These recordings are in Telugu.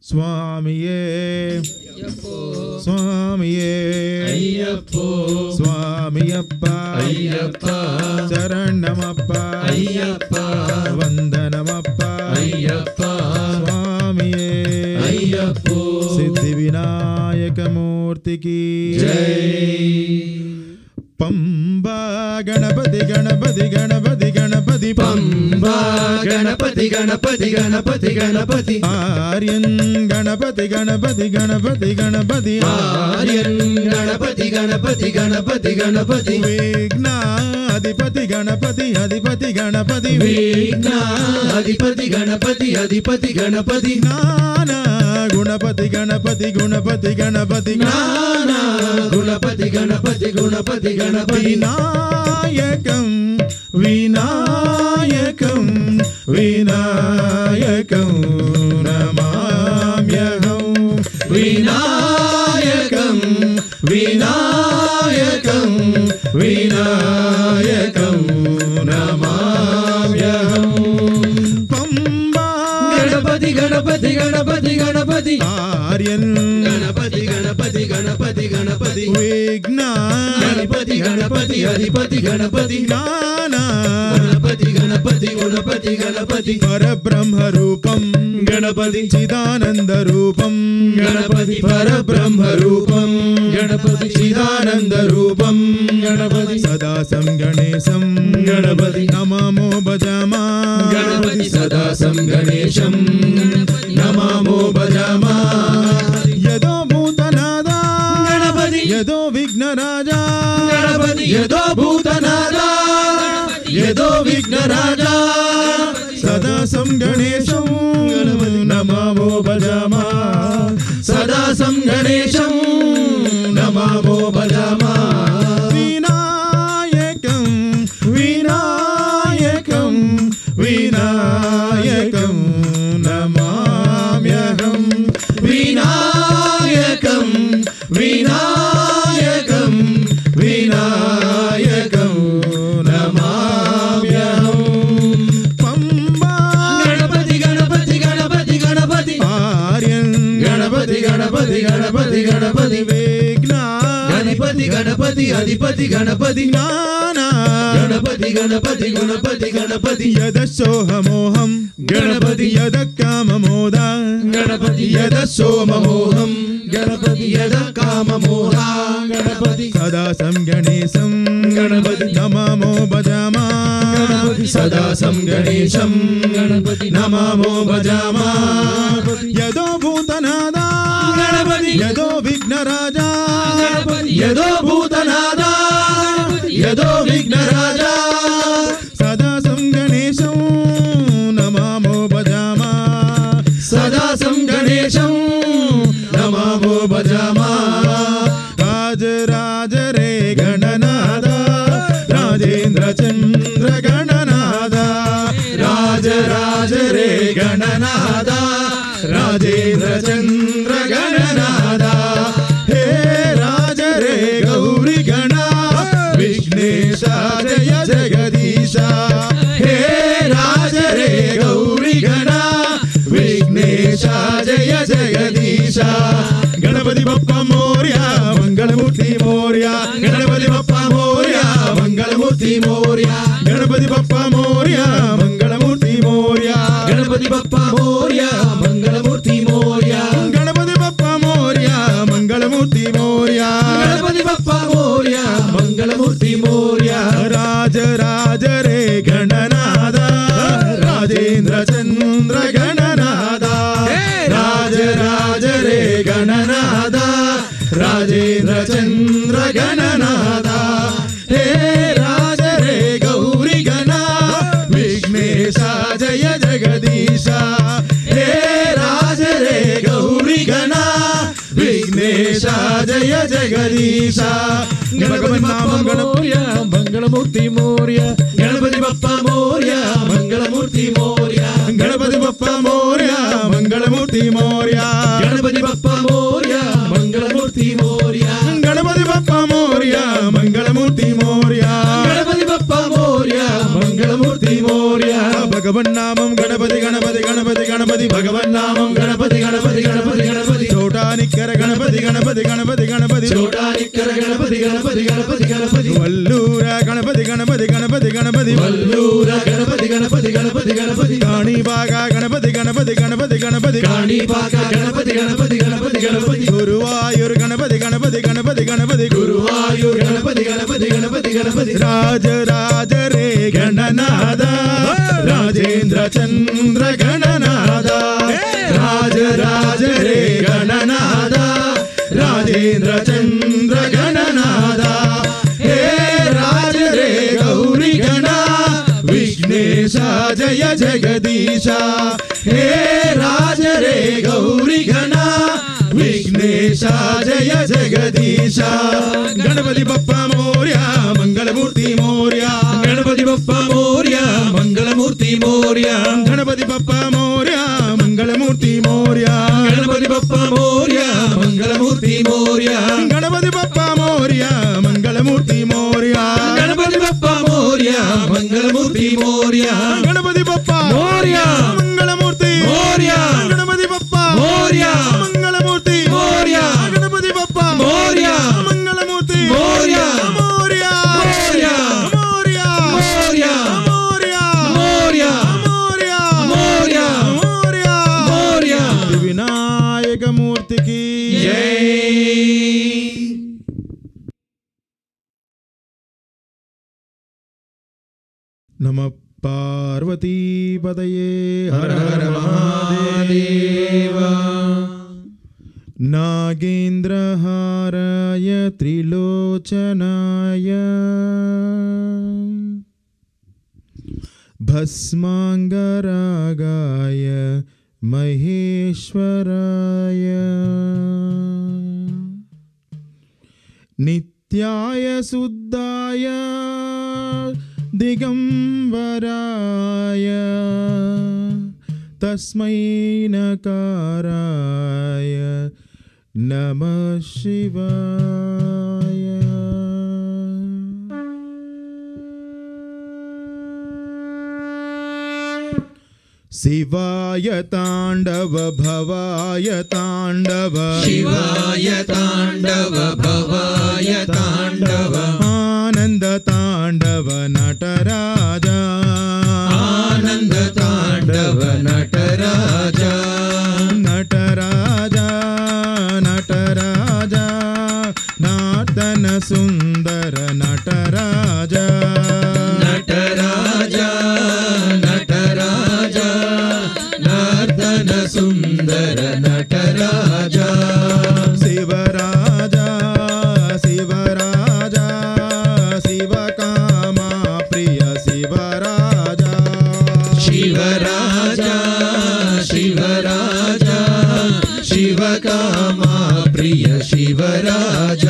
స్వామియే స్వామియే అయ్యప్పో స్వామియప్ప అయ్యప్ప శరణమప్ప అయ్యప్ప వందనమప్ప అయ్యప్ప స్వామియే అయ్యప్పో సిద్ధి వినాయక మూర్తికి జై. పంబా గణపతి గణపతి గణపతి గణపతి పంబా గణపతి గణపతి గణపతి గణపతి ఆర్యన్ గణపతి గణపతి గణపతి గణపతి ఆర్యన్ గణపతి గణపతి గణపతి గణపతి విఘ్న అధిపతి గణపతి అధిపతి గణపతి విఘ్న అధిపతి గణపతి అధిపతి గణపతి జ్ఞాన గుణపతి గణపతి గుణపతి గణపతి జ్ఞాన గుణపతి గణపతి గుణపతి గణపతి వినాయకం వినాయకం వినాయకం నమామ్యహం వినాయకం వినాయకం వినాయకం నమామ్యహం. పంబా గణపతి గణపతి గణపతి గణపతి ఆర్యన్ గణపతి గణపతి గణపతి గణపతి విఘ్న గణపతి గణపతి అధిపతి గణపతి జ్ఞాన గణపతి గణపతి గణపతి గణపతి పరబ్రహ్మ రూపం గణపతి చిదానంద రూపం గణపతి పరబ్రహ్మ రూపం గణపతి చిదానంద రూపం గణపతి సదా సంగణేశం గణపతి నమో భజమా గణపతి సదా సంగణేశం నమామో భజమా యదో భూతనాదా గణపతి యదో విఘ్నరాజా గణపతి యదో భూతనాదా యదో విఘ్నరాజా సదా సంగణేశం నమో భజమా సదా సంగణేశం నమామో భజమా వినాయకం వినాయకం వినాయకం నమామ్యహం వినాయకం వినాయకం వినాయకం నమామ్యహం. పంబా గణపతి గణపతి గణపతి గణపతి ఆర్యన్ గణపతి గణపతి గణపతి గణపతి విఘ్న గణపతి గణపతి అధిపతి గణపతి జ్ఞాన గణపతి గణపతి గణపతి గణపతి యదశోహమోహం గణపతి యద కామమోద గణపతి యద సోమమోహం గణపతి యద కామమోహ గణపతి సదా సంగణేశం గణపతి నమో భజమా గణపతి సదా సంగణేశం గణపతి నమామో భజమా యదో భూతనాదా గణపతి యదో విఘ్నరాజా గణపతి యదో భూతనాదా యదో విఘ్నరాజా సదా సంగణేశం నమో భజమా సదా సంగణేశం నమామో భజమా రాజరాజ రే గణనాద రాజేంద్ర చంద్ర గణనాద రాజరాజ రే గణనాద రాజేంద్ర చంద్ర గణనాద హే రాజ రే గౌరీ గణ విఘ్నేశ జయ జగదీశ హే రాజ రే గౌరీ గణ విఘ్నేశ జయ జగదీశ గణపతి బప్ప మోర్య మంగళమూర్తి మోర్య గణపతి బప్ప మోర్య మంగళమూర్తి మోర్య గణపతి బప్ప మోర్య మంగళమూర్తి మోర్య గణపతి బప్ప మోర్య మంగళమూర్తి మోర్య గణపతి బప్ప మోర్య మంగళమూర్తి మోర్య గణపతి బప్ప మోర్య మంగళమూర్తి మోర్య రాజ రాజ రే గణనాద రాజేంద్ర చంద్ర గణనాద రాజ రాజ రే గణనాద రాజేంద్ర చంద్ర గణనాద హే రాజ రే గౌరీ గణ విఘ్నేశ జయ జగదీశ హే రాజ రే గౌరీ గణ విఘ్నేశ జయ జగదీశ గణపతి మోర్య మంగళమూర్తి మోర్య గణపతి బప్ప మోర్య మంగళమూర్తి మోర్య గణపతి బప్ప మోర్య మంగళమూర్తి మోర్య గణపతి బప్ప మోర్య మంగళమూర్తి మోర్య గణపతి బప్ప మోర్య మంగళమూర్తి మోర్య గణపతి బప్ప మోర్య మంగళమూర్తి మోర్య భగవన్నామం గణపతి గణపతి గణపతి గణపతి గణపతి భగవన్నామం గణపతి గణపతి గణపతి గణపతి చోటానిక్కర గణపతి గణపతి గణపతి గణపతి చోటానిక్కర గణపతి గణపతి గణపతి గణపతి వల్లూర గణపతి గణపతి గణపతి గణపతి వల్లూర గణపతి గణపతి గణపతి గణపతి కాణిపాక గణపతి గణపతి గణపతి గణపతి కాణిపాక గణపతి గణపతి గణపతి గణపతి గురువాయూర్ గణపతి గణపతి గణపతి గణపతి గురువాయూర్ గణపతి గణపతి గణపతి గణపతి రాజ రాజ రే గణనాద రాజేంద్ర చంద్ర గణనాద రాజ రాజ రే గణనాద రాజేంద్ర చంద్ర గణనాద హే రాజ రే గౌరీ గణ విఘ్నేశ జయ జగదీశ హే రాజ రే గౌరీ గణ విఘ్నేశ జయ జగదీశ గణపతి బప్ప మోర్య మంగళమూర్తి మోర్య గణపతి బప్ప మోర్య మంగళమూర్తి మోర్య గణపతి బప్ప మోర్య మంగళమూర్తి మోర్య గణపతి బప్ప మోర్య మంగళమూర్తి మోర్య గణపతి బప్ప మోర్య మంగళమూర్తి మోర్య గణపతి బప్ప మోర్య మంగళమూర్తి మోర్య గణపతి బప్ప మోర్య మంగళమూర్తి మోర్య గణపతి బప్ప మోర్య మంగళమూర్తి మోర్య గణపతి బప్ప మోర్య మంగళమూర్తి మోర్య మోర్య మోర్య మోర్య మోర్య మోర్య మోర్య మోర్య మోర్య మోర్య మోర్య వినాయక మూర్తికి జై నమ పార్వతీపదయే హర హర మహాదేవ నాగేంద్రహారాయ త్రిలోచనాయ భస్మాంగరాగాయ మహేశ్వరాయ నిత్యాయ శుద్ధాయ దిగంబరాయ తస్మై నకారాయ నమః శివాయ శివాయ తాండవ భవాయ తాండవ శివాయ తాండవ భవాయ తాండవ ఆనంద తాండవ నటరాజ ఆనంద తాండవ నటరాజ నటరాజ నటరాజ నార్దన సుందర నటరాజ నటరాజ నటరాజ నర్దన సుందర నటరాజ శివరాజ శివరాజ శివకామా ప్రియ శివరాజ శివరాజ శివరాజ శివకామా ప్రియ శివరాజ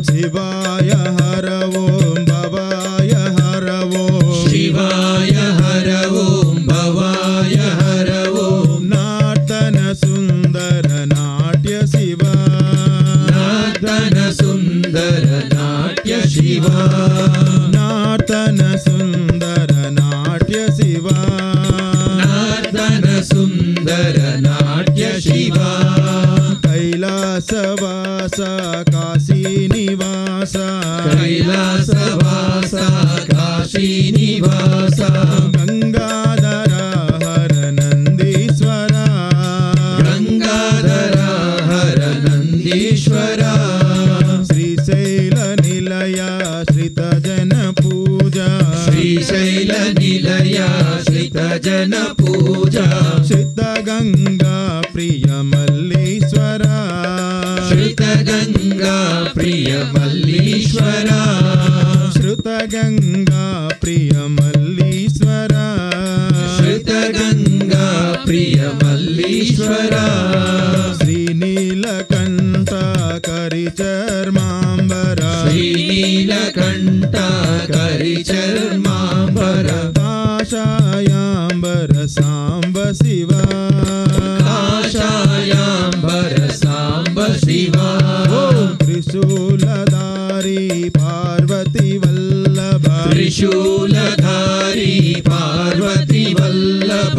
శివాయ హర ఓం భవాయ హర ఓం శివాయ హర ఓం భవాయ హర ఓం నార్దన సుందర నాట్య శివ నర్దన సుందర నాట్య శివ నార్దన సుందర నాట్య శివ నర్దన సుందర నాట్య శివ కైలాసవాస కాశీ నివాస కైలాసవాస కాశీ నివాస గంగాధర హర నందీశ్వర గంగాధర హర నందీశ్వర శ్రీశైల నిలయ శ్రిత జన పూజ శ్రీశైల నిలయ శ్రిత జన పూజ సిద్ధ గంగా ప్రియ మల్లీశ్వర శ్రుత గంగా ప్రియ మల్లీశ్వర శృత గంగా ప్రియ మల్లీశ్వర శ్రుత గంగా ప్రియ మల్లీశ్వర శ్రీనీలకంఠ కరిచర్మాంబర శ్రీనీలకంఠ కరిచర్మాంబర కాషాయాంబర సాంబ శివ కాషాయాంబర సాంబ శివ త్రిశూలధారి పార్వతి వల్లభ త్రిశూలధారి పార్వతి వల్లభ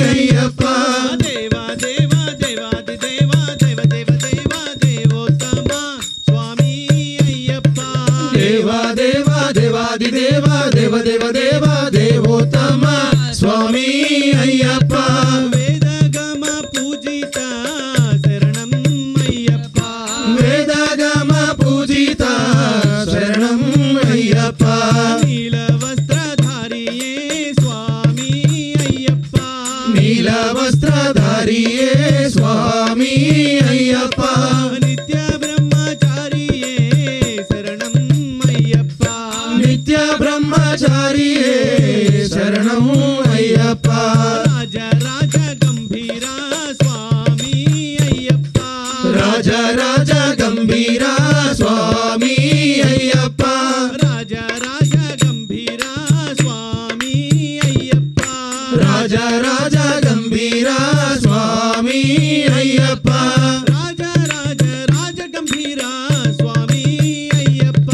నీల వస్త్రధారియే స్వామి అయ్యప్ప నిత్య బ్రహ్మచారియే శరణం అయ్యప్ప నిత్య బ్రహ్మచారియే శరణం అయ్యప్ప రాజ రాజ గంభీర స్వామి అయ్యప్ప రాజ రాజ గంభీర స్వామి అయ్యప్ప రాజ రాజ గంభీర స్వామి అయ్యప్ప రాజ రాజ గంభీర స్వామి అయ్యప్ప రాజ రాజ రాజ గంభీర స్వామి అయ్యప్ప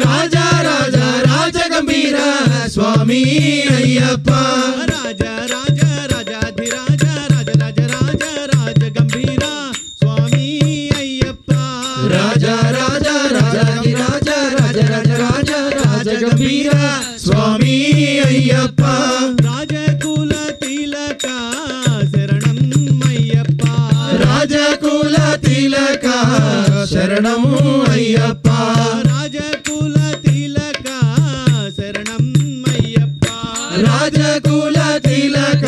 రాజ రాజ రాజ గంభీర స్వామి అయ్యప్ప రాజ రాజ రాజాధిరాజ రాజ రాజ రాజ రాజ గంభీర స్వామి అయ్యప్ప రాజ రాజ రాజాధిరాజ రాజ రాజ రాజ రాజ గంభీర స్వామి అయ్యప్ప రాజకుల తిలక శరణం అయ్యప్ప రాజకుల తిలక శరణం అయ్యప్ప రాజకుల తిలక శరణం అయ్యప్ప రాజకుల తిలక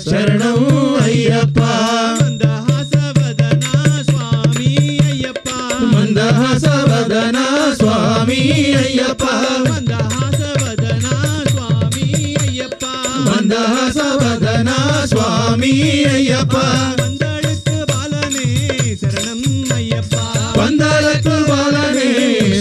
శరణం అయ్యప్ప మందహాసవదన స్వామి అయ్యప్ప మందహాసవదన స్వామి అయ్యప్ప మందహాసవదన స్వామి అయ్యప్ప మందహాసవదన స్వామి అయ్యప్ప వందళకు బాలనే శరణం అయ్యప్ప వందలకు బాలనే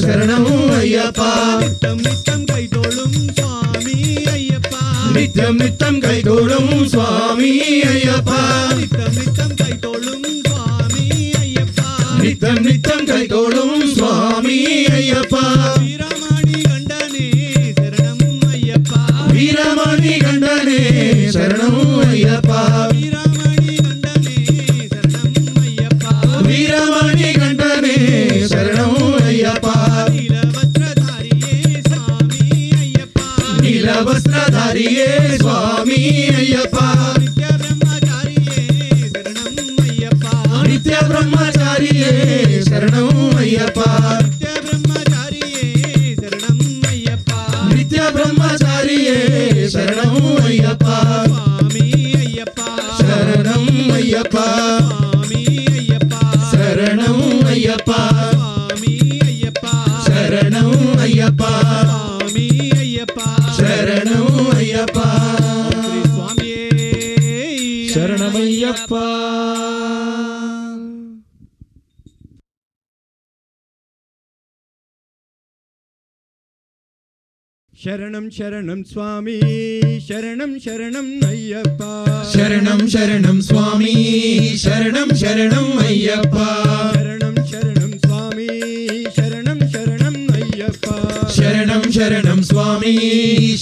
శరణం అయ్యప్ప నిత్యం నిత్యం కైతోళం స్వామి అయ్యప్ప నిత్యం నిత్యం కైతోళం స్వామి అయ్యప్ప నిత్యం నిత్యం కైతోళం స్వామి అయ్యప్ప నిత్యం నిత్యం కైతోళం స్వామి అయ్యప్ప వీరమణి గండనే శరణం అయ్యప్ప వీరమణి గండనే శరణం అయ్యప్ప వీరమణి గండనే శరణం అయ్యప్ప వీరమణి గండనే శరణం అయ్యప్ప నీల వస్త్రధారియే స్వామి అయ్యప్ప నిత్య బ్రహ్మచారియే శరణం అయ్యప్ప నిత్య బ్రహ్మచారియే శరణం అయ్యప్ప శరణం అయ్యప్ప శరణం అయ్యప్ప శరణం అయ్యప్ప శరణం అయ్యప్ప శరణమయ్యప్ప శరణం శరణం స్వామి శరణం శరణం అయ్యప్ప శరణం శరణం స్వామి శరణం శరణం అయ్యప్ప శరణం శరణం స్వామి శరణం శరణం అయ్యప్ప శరణం శరణం స్వామి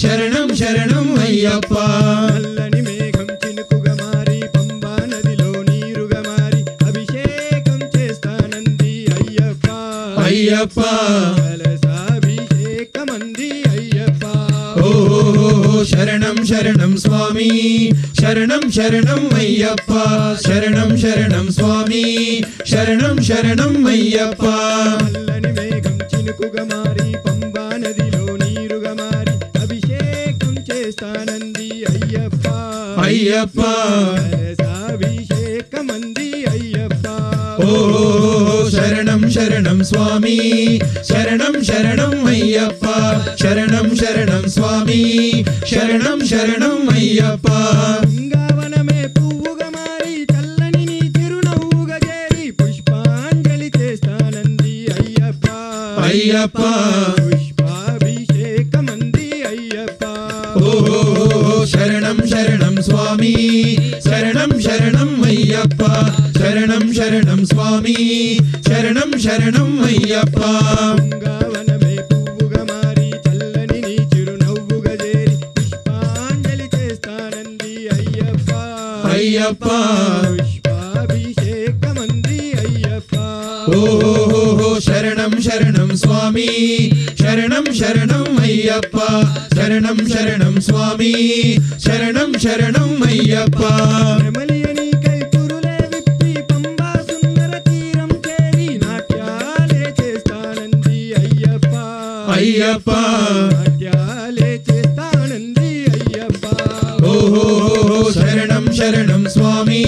శరణం శరణం అయ్యప్ప నల్లని మేఘం చినుకుగా మారి పంబా నదిలో నీరుగా మారి అభిషేకం చేస్తానంది అయ్యప్ప అయ్యప్ప కలసాభిషేకమంది అయ్యప్ప ఓ శరణం శరణం స్వామి శరణం శరణం అయ్యప్ప శరణం శరణం స్వామి శరణం శరణం అయ్యప్ప నల్లని మేఘం చినుకుగా మారి పంబా నదిలో నీరుగా మారి అభిషేకం చేస్తానంది అయ్యప్ప అయ్యప్ప కలసాభిషేకమంది అయ్యప్ప ఓ శరణం శరణం స్వామి శరణం శరణం అయ్యప్ప శరణం శరణం స్వామి శరణం శరణం అయ్యప్ప గంగావనమే పువ్వుగా మారి చల్లని నీ చిరునవ్వుగా చేరి పుష్పాంజలి చేస్తానంది అయ్యప్ప అయ్యప్ప పుష్పాభిషేకమంది అయ్యప్ప ఓ శరణం శరణం స్వామి శరణం శరణం అయ్యప్ప శరణం శరణం స్వామి శరణం శరణం అయ్యప్ప గంగావనమే పువ్వుగా మారి చల్లని నీ చిరునవ్వుగా చేరి పుష్పాంజలి చేస్తానంది అయ్యప్ప అయ్యప్ప పుష్పాభిషేకమంది అయ్యప్ప ఓ శరణం శరణం స్వామి శరణం శరణం అయ్యప్ప శరణం శరణం స్వామి శరణం శరణం అయ్యప్ప నెమలియని కైపురులే విప్పి పంబా సుందర తీరం చేరి నాట్యాలే చేస్తానంది అయ్యప్ప అయ్యప్ప నాట్యాలే చేస్తానంది అయ్యప్ప ఓ శరణం சரணம் சரணம் சுவாமி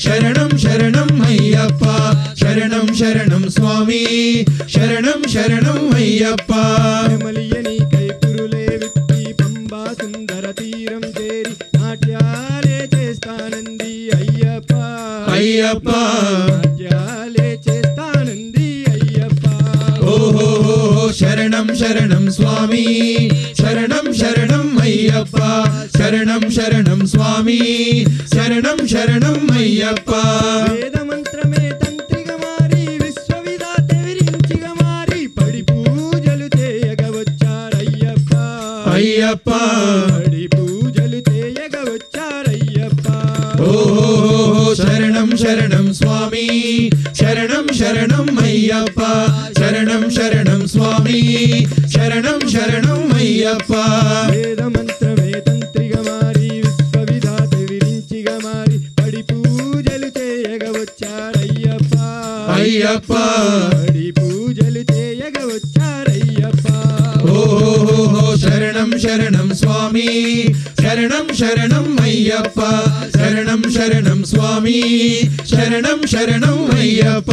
சரணம் சரணம் ஐயப்பா சரணம் சரணம் சுவாமி சரணம் சரணம் ஐயப்பா నెమలియని కై పురులే విప్పి పంబా సుందర తీరం చేరి నాట్యాలే చేస్తానంది అయ్యప్ప అయ్యప్ప నాట్యాలే చేస్తానంది అయ్యప్ప ఓహో శరణం శరణం స్వామి శరణం శరణం అయ్యప్ప శరణం శరణం స్వామి శరణం శరణం అయ్యప్ప వేద మంత్రమే తంత్రిగా మారి విశ్వవిధాత విరించిగా మారి పడి పూజలు చేయగా వచ్చారయ్యప్ప అయ్యప్ప పడి పూజలు చేయగా వచ్చారయ్యప్ప ఓహో శరణం శరణం స్వామి శరణం శరణం అయ్యప్ప శరణం శరణం స్వామి శరణం శరణం అయ్యప్ప వేద మంత్రమే తంత్రిగా మారి విశ్వవిధాత విరించిగా మారి పడి పూజలు చేయగా వచ్చారయ్యప్ప అయ్యప్ప పడి పూజలు చేయగా వచ్చారయ్యప్ప ఓహో శరణం శరణం స్వామి శరణం శరణం అయ్యప్ప శరణం శరణం స్వామి శరణం శరణం అయ్యప్ప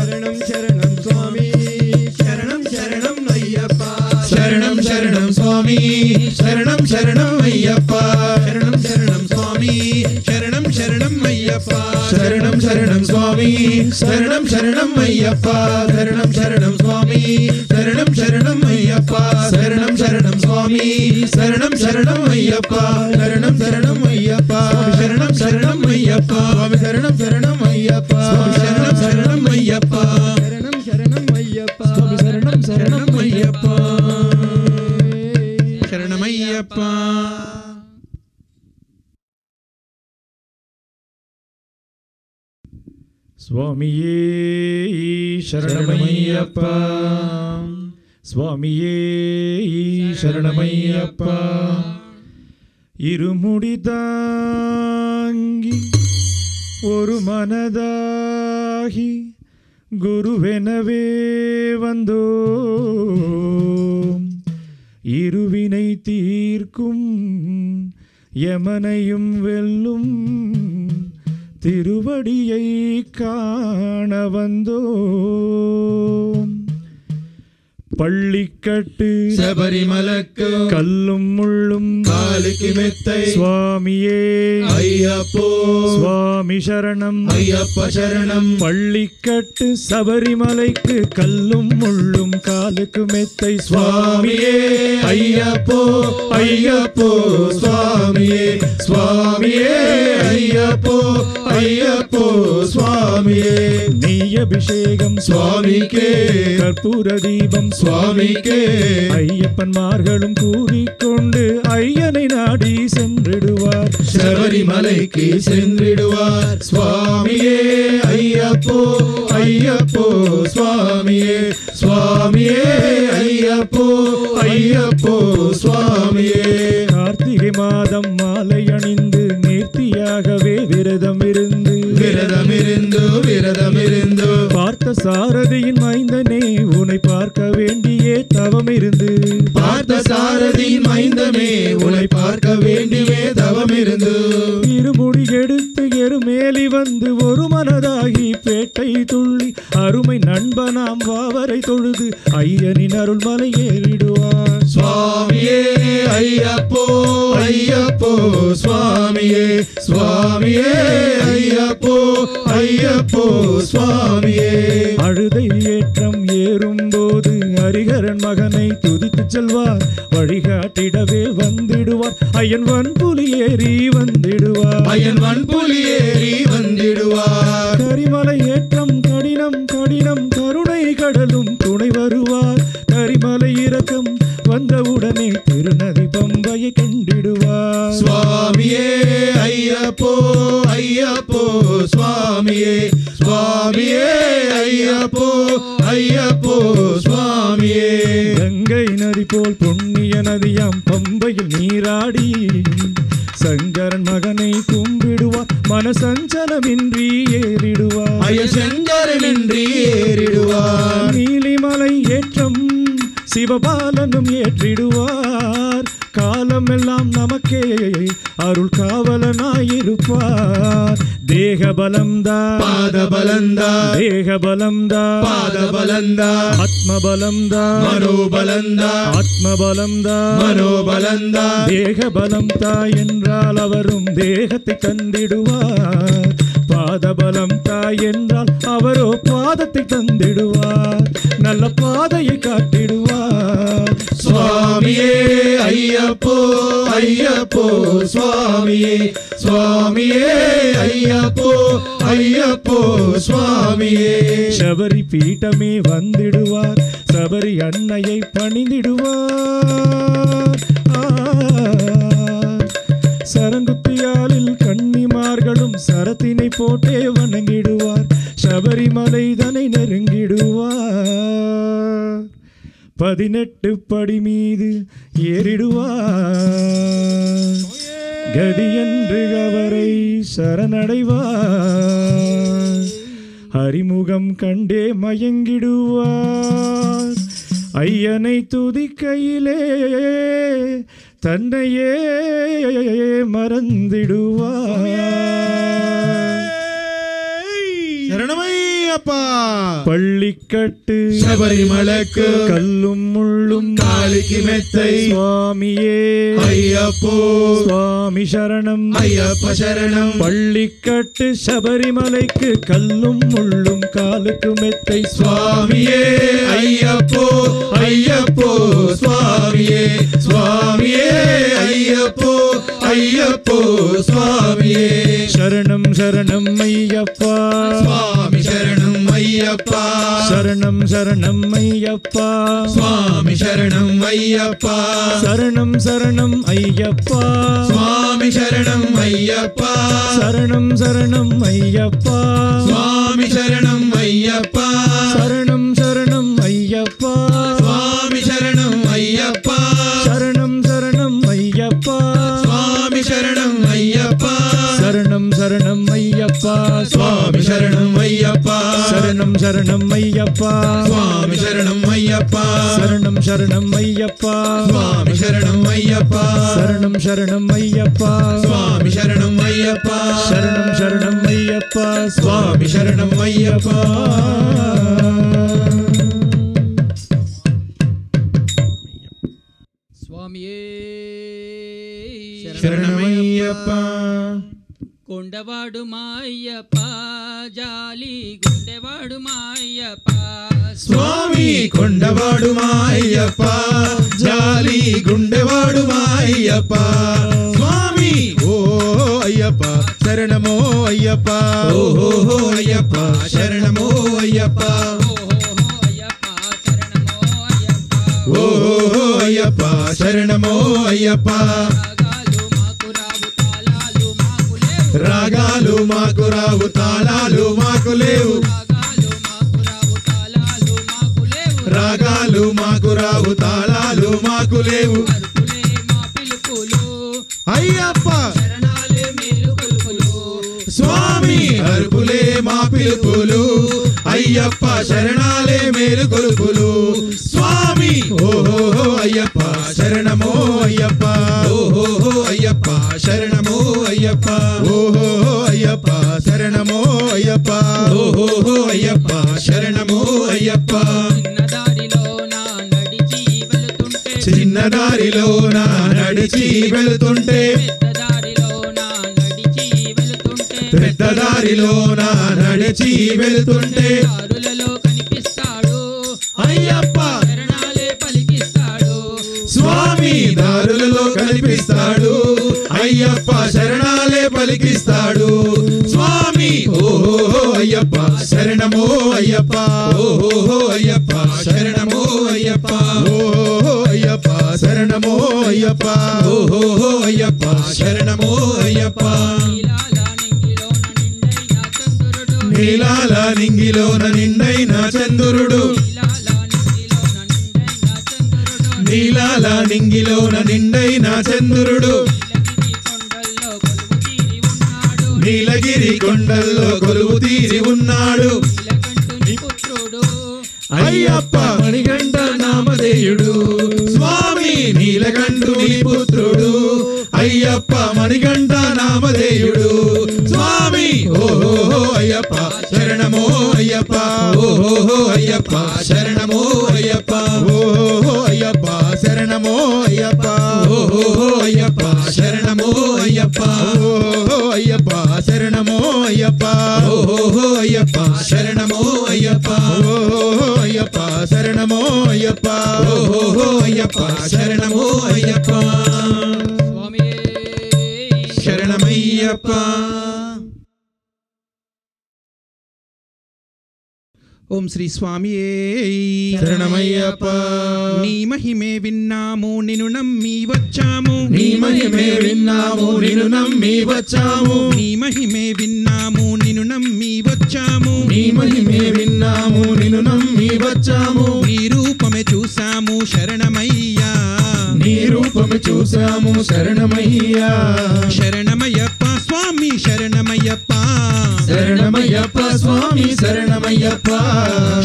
శరణం శరణం స్వామి శరణం శరణం అయ్యప్ప శరణం శరణం స్వామి శరణం శరణం అయ్యప్ప శరణం శరణం స్వామి శరణం శరణం అయ్యప్ప శరణం శరణం స్వామి శరణం శరణం అయ్యప్ప శరణం శరణం స్వామి శరణం శరణం అయ్యప్ప శరణం శరణం స్వామి శరణం శరణం అయ్యప్ప శరణం శరణం అయ్యప్ప శరణం శరణం అయ్యప్ప శరణం శరణం అయ్యప్ప శరణం శరణం అయ్యప్ప శరణం శరణం అయ్యప్ప శరణం శరణం అయ్యప్ప శరణమయ్యప్ప స్వామియే శరణమయ్యప్ప స్వామియే శరణమయ్యప్ప இருமுடி தாங்கி ஒரு மனதாகி குருவெனவே வந்தோம் இருவினை தீர்க்கும் யமனையும் வெல்லும் திருவடியை காண வந்தோம் பள்ளிக்கட்டு சபரிமலக்கு கல்லும் முள்ளும் காலுக்கு மெத்தை சுவாமியே ஐயப்போ சுவாமி சரணம் ஐயப்ப சரணம் பள்ளிக்கட்டு சபரிமலைக்கு கல்லும் முள்ளும் காலுக்கு மெத்தை சுவாமியே ஐயப்போ ஐயப்போ சுவாமியே சுவாமியே ஐயப்போ ஐயப்போ சுவாமியே நெய் அபிஷேகம் சுவாமிக்கே கற்பூர தீபம் சுவாமிக்கே ஐயப்பன்மார்களும் கூறிக்கொண்டு ஐயனை நாடி சென்றிடுவார் சபரிமலைக்கு சென்றிடுவார் சுவாமியே ஐயப்போ ஐயப்போ சுவாமியே சுவாமியே ஐயப்போ ஐயப்போ சுவாமியே கார்த்திகை மாதம் மாலை அணிந்து நேர்த்தியாகவே விரதமிருந்து பார்த்த சாரதியின் மைந்தனே உன்னை பார்க்க வேண்டியே தவமிருந்து பார்த்த சாரதியின் மைந்தனே உன்னை பார்க்க வேண்டியே தவமிருந்து இருமுடி எடுத்து எருமேலி வந்து ஒரு மனதாகி பேட்டை துள்ளி அருமை நண்பனாம் வாவரை தொழுது ஐயனின் அருள்மலை ஏறிடுவார் சுவாமியே ஐயப்போ ஐயப்போ சுவாமியே சுவாமியே ஐயப்போ ஐயப்போ சுவாமியே அழுதை ஏற்றம் ஏறும்போது ஹரிஹரன் மகனை துதித்து செல்வார் வழிகாட்டிடவே வந்திடுவார் ஐயன் வன்புலி ஏறி வந்திடுவார் ஐயன் வன்புலி ஏறி வந்திடுவார் கரிமலை ஏற்றம் கடினம் கடினம் கருணை கடலும் துணை வருவார் கரிமலை இறக்கம் வந்தவுடனே திருநதி பம்பையை கண்டிடுவார் சுவாமியே ஐயப்போ ஐயப்போ சுவாமியே சுவாமியே ஐயப்போ ஐயப்போ சுவாமியே கங்கை நதி போல் புண்ணிய நதியாம் பம்பையில் நீராடி சங்கரன் மகனை கும்பிடுவார் மனசஞ்சலமின்றி ஏறிடுவார் ஐயன் சங்கரமின்றி ஏறிடுவார் நீலிமலை ஏற்றம் சிவபாலனும் ஏற்றிடுவார் காலமெல்லாம் நமக்கே அருள் காவலனாயிருப்பார். தேக பலம்தா பாத பலந்தா தேக பலம்தா பாத பலந்தா ஆத்ம பலம்தா மனோபலந்தா ஆத்ம பலம்தா மனோபலந்தா தேக பலம்தா என்றால் அவரும் தேகத்தை தந்திடுவார். பாத பலம் தாய் என்றால் அவரோ பாதத்தை தந்திடுவார். நல்ல பாதையை காட்டிடுவார். சுவாமியே ஐயப்போ ஐயப்போ சுவாமியே சுவாமியே ஐயப்போ ஐயப்போ சுவாமியே. சபரி பீட்டமே வந்திடுவார். சபரி அன்னையை பணிந்திடுவார். சரங்குத்தியாலில் கன்னிமார்களும் சரத்தினை போட்டே வணங்கிடுவார். சபரிமலை தனை நெருங்கிடுவார். 18 படி மீது ஏறிடுவார். கதியென்று அவரை சரணடைவார். அறிமுகம் கண்டே மயங்கிடுவார். ஐயனை துதிக்கையிலே தன்னையே மறந்திடுவார். சரணமையப்பா. பள்ளிக்கட்டு சபரிமலைக்கு கல்லும் முள்ளும் காலிக்கு மெத்தை சுவாமியே ஐயப்போ சுவாமி சரணம் ஐயப்ப சரணம். பள்ளிக்கட்டு சபரிமலைக்கு கல்லும் முள்ளும் காலுக்கு மெத்தை சுவாமியே ஐயப்போ ஐயப்போ சுவாமியே சுவாமியே ஐயப்போ ஐயப்போ சுவாமியே. சரணம் சரணம் ஐயப்பா சுவாமி சரணம் ஐயப்பா சரணம் சரணம் ஐயப்பா சுவாமி சரணம் ஐயப்பா சரணம் சரணம் ஐயப்பா சுவாமி சரணம் ஐயப்பா சரணம் சரணம் ஐயப்பா சுவாமி சரணம் ஐயப்பா சரணம் சரணம் ஐயப்பா சுவாமி சரணம் ஐயப்பா சரணம் சரணம் ஐயப்பா சுவாமி சரணம் ஐயப்பா சரணம் சரணம் ஐயப்பா சுவாமி சரணம் ஐயப்பா சரணம் சரணம் ஐயப்பா சுவாமி சரணம் ஐயப்பா சரணம் சரணம் ஐயப்பா சுவாமி சரணம் ஐயப்பா சரணம் சரணம் ஐயப்பா சுவாமி சரணம் ஐயப்பா சரணம் சரணம் ஐயப்பா சுவாமி சரணம் ஐயப்பா. స్వామియే శరణమయ్యప్ప. కొండవాడు మాయ్యప్ప జాలి గుండెవాడు మాయ్యప్ప స్వామి కొండవాడు మాయ్యప్ప జాలి గుండెవాడు మాయ్యప్ప. స్వామి ఓ అయ్యప్ప శరణమో అయ్యప్ప ఓహో అయ్యప్ప శరణమో అయ్యప్ప ఓహో అయ్యప్ప శరణమో అయ్యప్ప. రాగాలు మాకు రావు తాళాలు మాకు లేవు రాగాలు మాకు రావు తాళాలు మాకు లేవు. అయ్యప్ప స్వామి అరుపులే మా పిలుపులు అయ్యప్ప శరణాలే మేలు కొలుపులు. స్వామి ఓహో అయ్యప్ప శరణమో అయ్యప్ప ఓహో అయ్యప్ప శరణమో అయ్యప్ప ఓహో అయ్యప్ప శరణమో అయ్యప్ప ఓహో అయ్యప్ప శరణమో అయ్యప్ప. చిన్న దారిలో నా నడిచి వెళుతుంటే పెద్ద దారిలో నా నడిచి వెళుతుంటే అయ్యప్ప స్వామి దారులలో కనిపిస్తాడు అయ్యప్ప శరణాలే పలికిస్తాడు. స్వామి ఓహో అయ్యప్ప శరణమో అయ్యప్ప ఓహో అయ్యప్ప శరణమో అయ్యప్ప ఓహో అయ్యప్ప శరణమో అయ్యప్ప ఓహో అయ్యప్ప శరణమో అయ్యప్ప. నీలాల నింగిలోన నిండైన చంద్రుడు నీలాల నింగిలోన నిండైన చంద్రుడు నీలగిరి కొండల్లో కొలువు తీరి ఉన్నాడు అయ్యప్ప మణిగంట నామధేయుడు. స్వామి నీలకంఠుని పుత్రుడు అయ్యప్ప మణికంఠ నామధేయుడు స్వామి ఓహో అయ్యప్ప శరణమో అయ్యప్ప ఓహో అయ్యప్ప శరణమో అయ్యప్ప ఓహో అయ్యప్ప శరణమో అయ్యప్ప ఓహో అయ్యప్ప శరణమో అయ్యప్ప ఓహో అయ్యప్ప శరణమో అయ్యప్ప ఓహో అయ్యప్ప శరణమో అయ్యప్ప ఓహో అయ్యప్ప శరణమో అయ్యప్ప ఓహో అయ్యప్ప శరణమో అయ్యప్ప స్వామి శరణమయ్యప్ప ఓం శ్రీ స్వామియే శరణమయ్యప్ప నీ మహిమే విన్నాము నిన్ను నమ్మి వచ్చాము నీ మహిమే విన్నాము నిన్ను నమ్మి వచ్చాము నీ మహిమే విన్నాము నిన్ను నమ్మి వచ్చాము నీ మహిమే విన్నాము నిన్ను నమ్మి వచ్చాము నీ రూపమే చూసాము శరణమయ్యా నీ రూపమే చూసాము శరణమయ్యా శరణమయ్యప్ప స్వామి శరణమయ్యప్ప శరణమయ్యప్ప స్వామి శరణమయ్యప్ప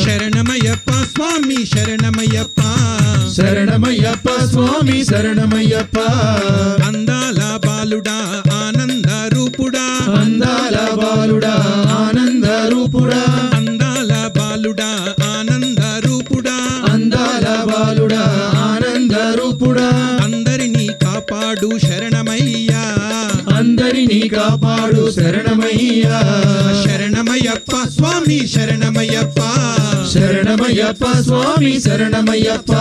శరణమయ్యప్ప స్వామి శరణమయ్యప్ప శరణమయ్యప్ప స్వామి శరణమయ్యప్ప అందాల బాలుడా ఆనంద రూపుడా అందాల బాలుడా ఆనంద రూపుడా అందాల బాలుడా ఆనంద రూపుడా అందాల బాలుడా ఆనంద రూపుడా అందరినీ కాపాడు శరణమయ్యా అందరినీ కాపాడు శరణమయ్యా శరణమయ్యప్ప స్వామి శరణమయ్యప్ప శరణమయ్యప్ప స్వామి శరణమయ్యప్ప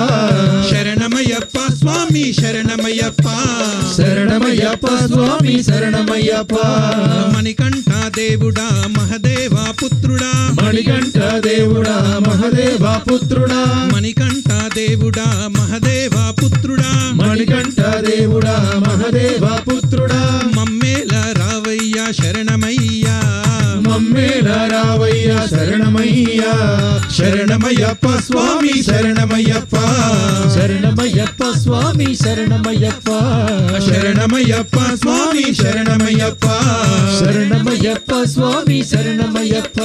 శరణమయ్యప్ప స్వామి శరణమయ్యప్ప శరణమయ్యప్ప స్వామి శరణమయ్యప్ప మణికంఠ దేవుడా మహదేవ పుత్రుడా మణికంఠ దేవుడా మహదేవ పుత్రుడా మణికంఠ దేవుడా మహదేవ పుత్రుడా మణికంఠ దేవుడా మహదేవ పుత్రుడా మమ్మేల రావయ్య శరణమయ్యా మమ్మేల రావయ్య శరణమయ్యా శరణమయ్యప్ప స్వామి శరణమయ్యప్ప శరణమయ్యప్ప స్వామి శరణమయ్యప్ప శరణమయ్యప్ప స్వామి శరణమయ్యప్ప శరణమయ్యప్ప స్వామి శరణమయ్యప్ప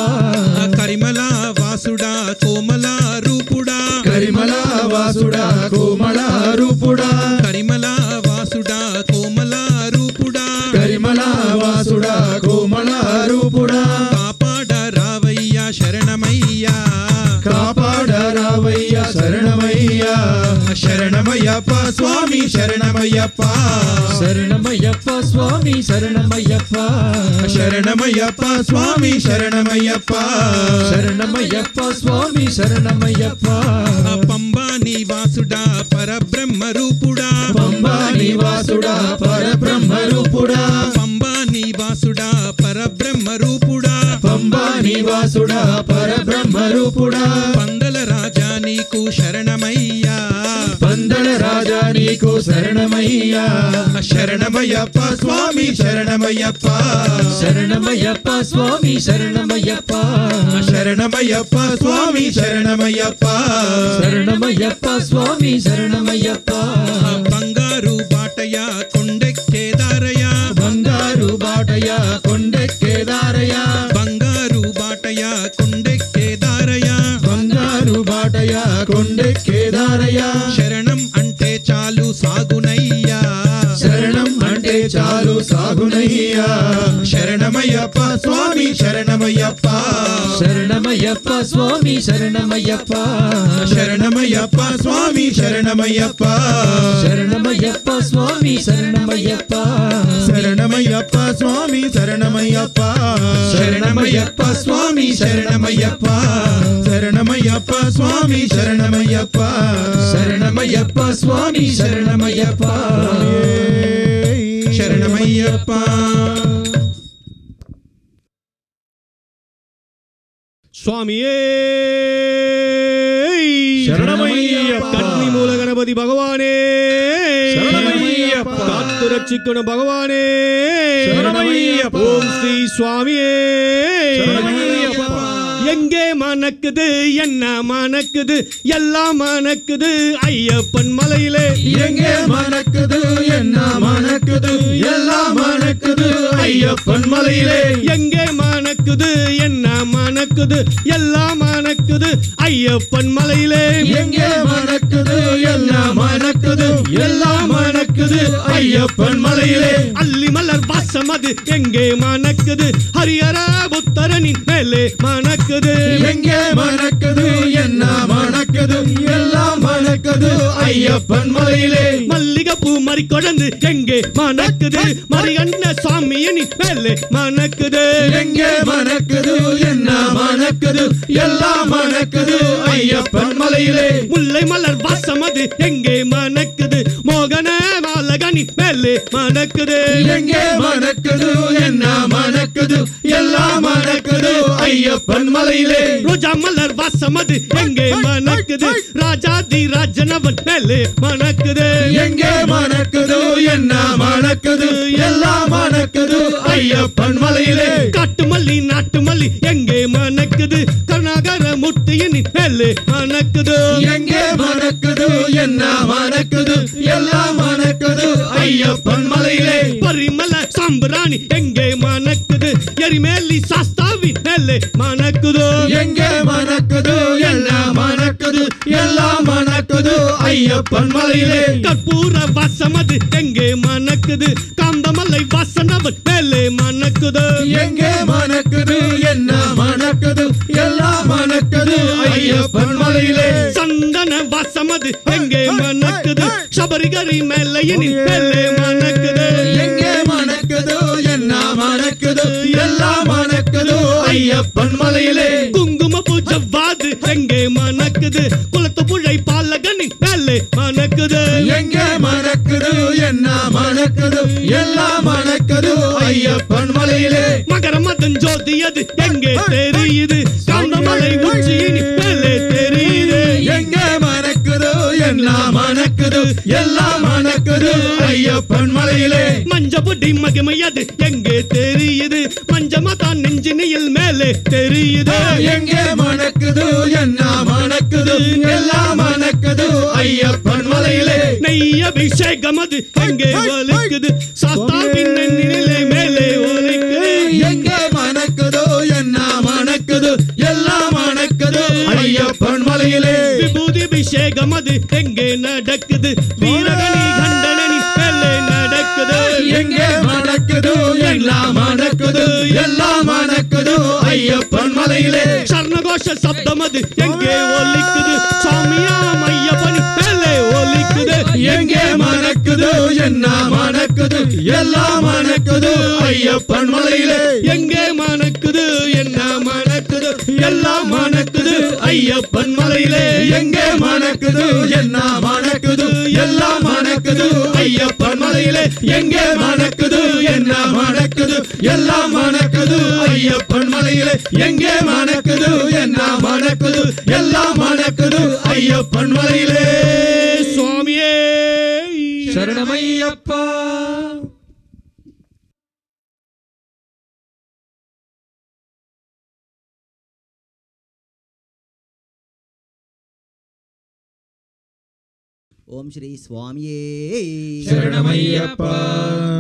కరిమల వాసుడా కోమల రూపుడా కరిమల వాసుడా కోమల రూపుడా కరిమల వాసుడా కోమల రూపుడా కరిమల వాసుడా కోమల రూపుడా కాపాడ రావయ్య శరణమయ్యా కాపాడ రావయ్య శరణమయ్యా శరణమయ్యప్ప స్వామి శరణమయ్యప్ప శరణమయ్యప్ప స్వామి శరణమయ్యప్ప శరణమయ్యప్ప స్వామి శరణమయ్యప్ప శరణమయ్యప్ప స్వామి శరణమయ్యప్ప పంబా నివాసుడా పరబ్రహ్మ రూపుడా పంబా నివాసుడా పరబ్రహ్మ రూపుడా పంబా నివాసుడా పరబ్రహ్మ రూపుడా పంబా నివాసుడా పరబ్రహ్మ రూపుడా పందల రాజా నీకు శరణమయ్యా పందల రాజా నీకు శరణమయ్యా శరణమయ్యప్ప స్వామి శరణమయ్యప్ప శరణమయ్యప్ప స్వామి శరణమయ్యప్ప శరణమయ్యప్ప స్వామి శరణమయ్యప్ప శరణమయ్యప్ప స్వామి శరణమయ్యప్ప బంగారు బాటయ కొండెక్కేదారయ బంగారు బాటయ కొండెక్కేదారయ బంగారు బాటయ కొండెక్కేదారయ బంగారు బాటయ కొండెక్కేదారయ శరణం అంటే చాలు సాగునయ్యా శరణం అంటే చాలు సాగునయ్యా శరణమయ్యప్ప స్వామి శరణమయ్యప్ప శరణమయ్యప్ప స్వామి శరణమయ్యప్ప శరణమయ్యప్ప స్వామి శరణమయ్యప్ప శరణమయ్యప్ప స్వామి శరణమయ్యప్ప శరణమయ్యప్ప స్వామి శరణమయ్యప్ప శరణమయ్యప్ప స్వామి శరణమయ్యప్ప శరణమయ్యప్ప స్వామి శరణమయ్యప్ప శరణమయ్యప్ప స్వామి శరణమయ్యప్ప శరణమయ్యప్ప స్వామియే శరణమయ్యప్ప కన్నిమూల గణపతి భగవానే శరణమయ్యప్ప కాత్తు రక్షిక్కున భగవానే శరణమయ్యప్ప ఓం శ్రీ స్వామియే శరణమయ్యప్ప எங்கே மணக்குது என்ன மணக்குது எல்லாம் மணக்குது ஐயப்பன் மலையிலே எங்கே மணக்குது என்ன மணக்குது எல்லாம் மணக்குது ஐயப்பன் மலையிலே எங்கே மணக்குது என்ன மணக்குது எல்லாம் மணக்குது ஐயப்பன் மலையிலே எங்கே மணக்குது எல்லாம் மணக்குது எல்லாம் மணக்குது ஐயப்பன் மலையிலே அள்ளி மலர் வாசம் அது எங்கே மணக்குது ஹரிஹர புத்தரனின் மேலே மணக்குது எங்கே மணக்குது என்ன மணக்குது எல்லாம் மணக்குது ஐயப்பன் மலையிலே மல்லிகைப்பூ மறி கொடந்து எங்கே மணக்குது மரியண்ண சாமியின் மேலே மணக்குது எங்கே மணக்குது என்ன மணக்குது எல்லாம் மணக்குது ஐயப்பன் மலையிலே முல்லை மலர் வாசம் அது எங்கே மணக்குது மோகன மாலகனி மேலே மணக்குது எங்கே மணக்குது என்ன மணக்குது எல்லாம் மணக்குது ஐயப்பன் மலையிலே ரோஜா மலர் வாசம் அது எங்கே மணக்குது ராஜாதி ராஜனவன் மேலே மணக்குது எங்கே மணக்குது என்ன மணக்குது எல்லாம் மணக்குது ஐயப்பன் மலையிலே காட்டு மல்லி நாட்டு மல்லி எங்கே மணக்குது கருணாகர முத்தியின் மேலே மணக்குது எங்கே மணக்குது என்ன மணக்குது எல்லாம் மணக்குது ஐயப்பன் மலையிலே பரிமள சாம்பிராணி எங்கே மணக்குது எரிமேலி சாஸ்தாவி மேலே மணக்குது எங்கே மணக்குது எல்லாம் மணக்குது எல்லாம் மணக்குது ஐயப்பன் மலையிலே கற்பூர வாசம் அது எங்கே மணக்குது காந்தமலை வாசனவன் மேலே மணக்குது எங்கே மணக்குது என்ன மணக்குது எல்லாம் மணக்குது ஐயப்பன் மலையிலே சந்தன வாசம் அது எங்கே மணக்குது சபரிகரி மேலையின் மேலே மணக்குது எங்கே மணக்குது என்ன மணக்குது எல்லாம் மணக்குது ஐயப்பன் மலையிலே குங்கும பூஜவாது எங்கே மணக்குது குளத்து புழை பாலகனின் மேலே மணக்குது எங்கே மணக்குது என்ன மணக்குது எல்லாம் மணக்குது ஐயப்பன் மலையிலே மகர மதன் ஜோதி அது எங்கே தெரியுது காந்தமலை உச்சியின் மேலே தெரியுது எங்கே மணக்குது என்ன மணக்குது எல்லாம் மணக்குது ஐயப்பன் மலையிலே மஞ்சபுடி மகிமை அது எங்கே தெரியுது மஞ்சமதான் நெஞ்சினியில் மேலே தெரியுது எங்கே மணக்குது என்ன மணக்குது எல்லாம் மணக்குது ஐயப்பன் மலையிலே நெய் அபிஷேகம் அது எங்கே ஒலிக்குது சாஸ்தாவின் நெஞ்சினிலே மேலே ஒலிக்குது எங்கே மணக்குதோ என்ன மணக்குது எல்லாம் மணக்குது ஐயப்பன் மலையிலே விபூதி அபிஷேகம் அது எங்கே நடக்குது வீரகணி கண்டனி மேலே நடக்குது எங்கே மணக்குது எல்லாம் மணக்குது எல்லாம் மணக்குது ஐயப்பன் மலையிலே சரணகோஷ சப்தம் அது எங்கே ஒலிக்குது சாமியாம் ஐயப்பனி மேலே ஒலிக்குது எங்கே மணக்குது என்ன மணக்குது எல்லாம் மணக்குது ஐயப்பன் மலையிலே எங்கே மணக்குது என்ன மணக்குது எல்லாம் மணக்குது ஐயப்பன் மலையிலே எங்கே மணக்குது என்ன மணக்குது எல்லாம் மணக்குது ஐயப்பன் மலையிலே எங்கே மணக்குது என்ன மணக்குது எல்லாம் மணக்குது ஐயப்பன் மலையிலே எங்கே மணக்குது என்ன மணக்குது எல்லாம் மணக்குது ஐயப்பன் மலையிலே சுவாமியே சரணமையப்பா. ఓం శ్రీ స్వామియే శరణమయ్యప్పా.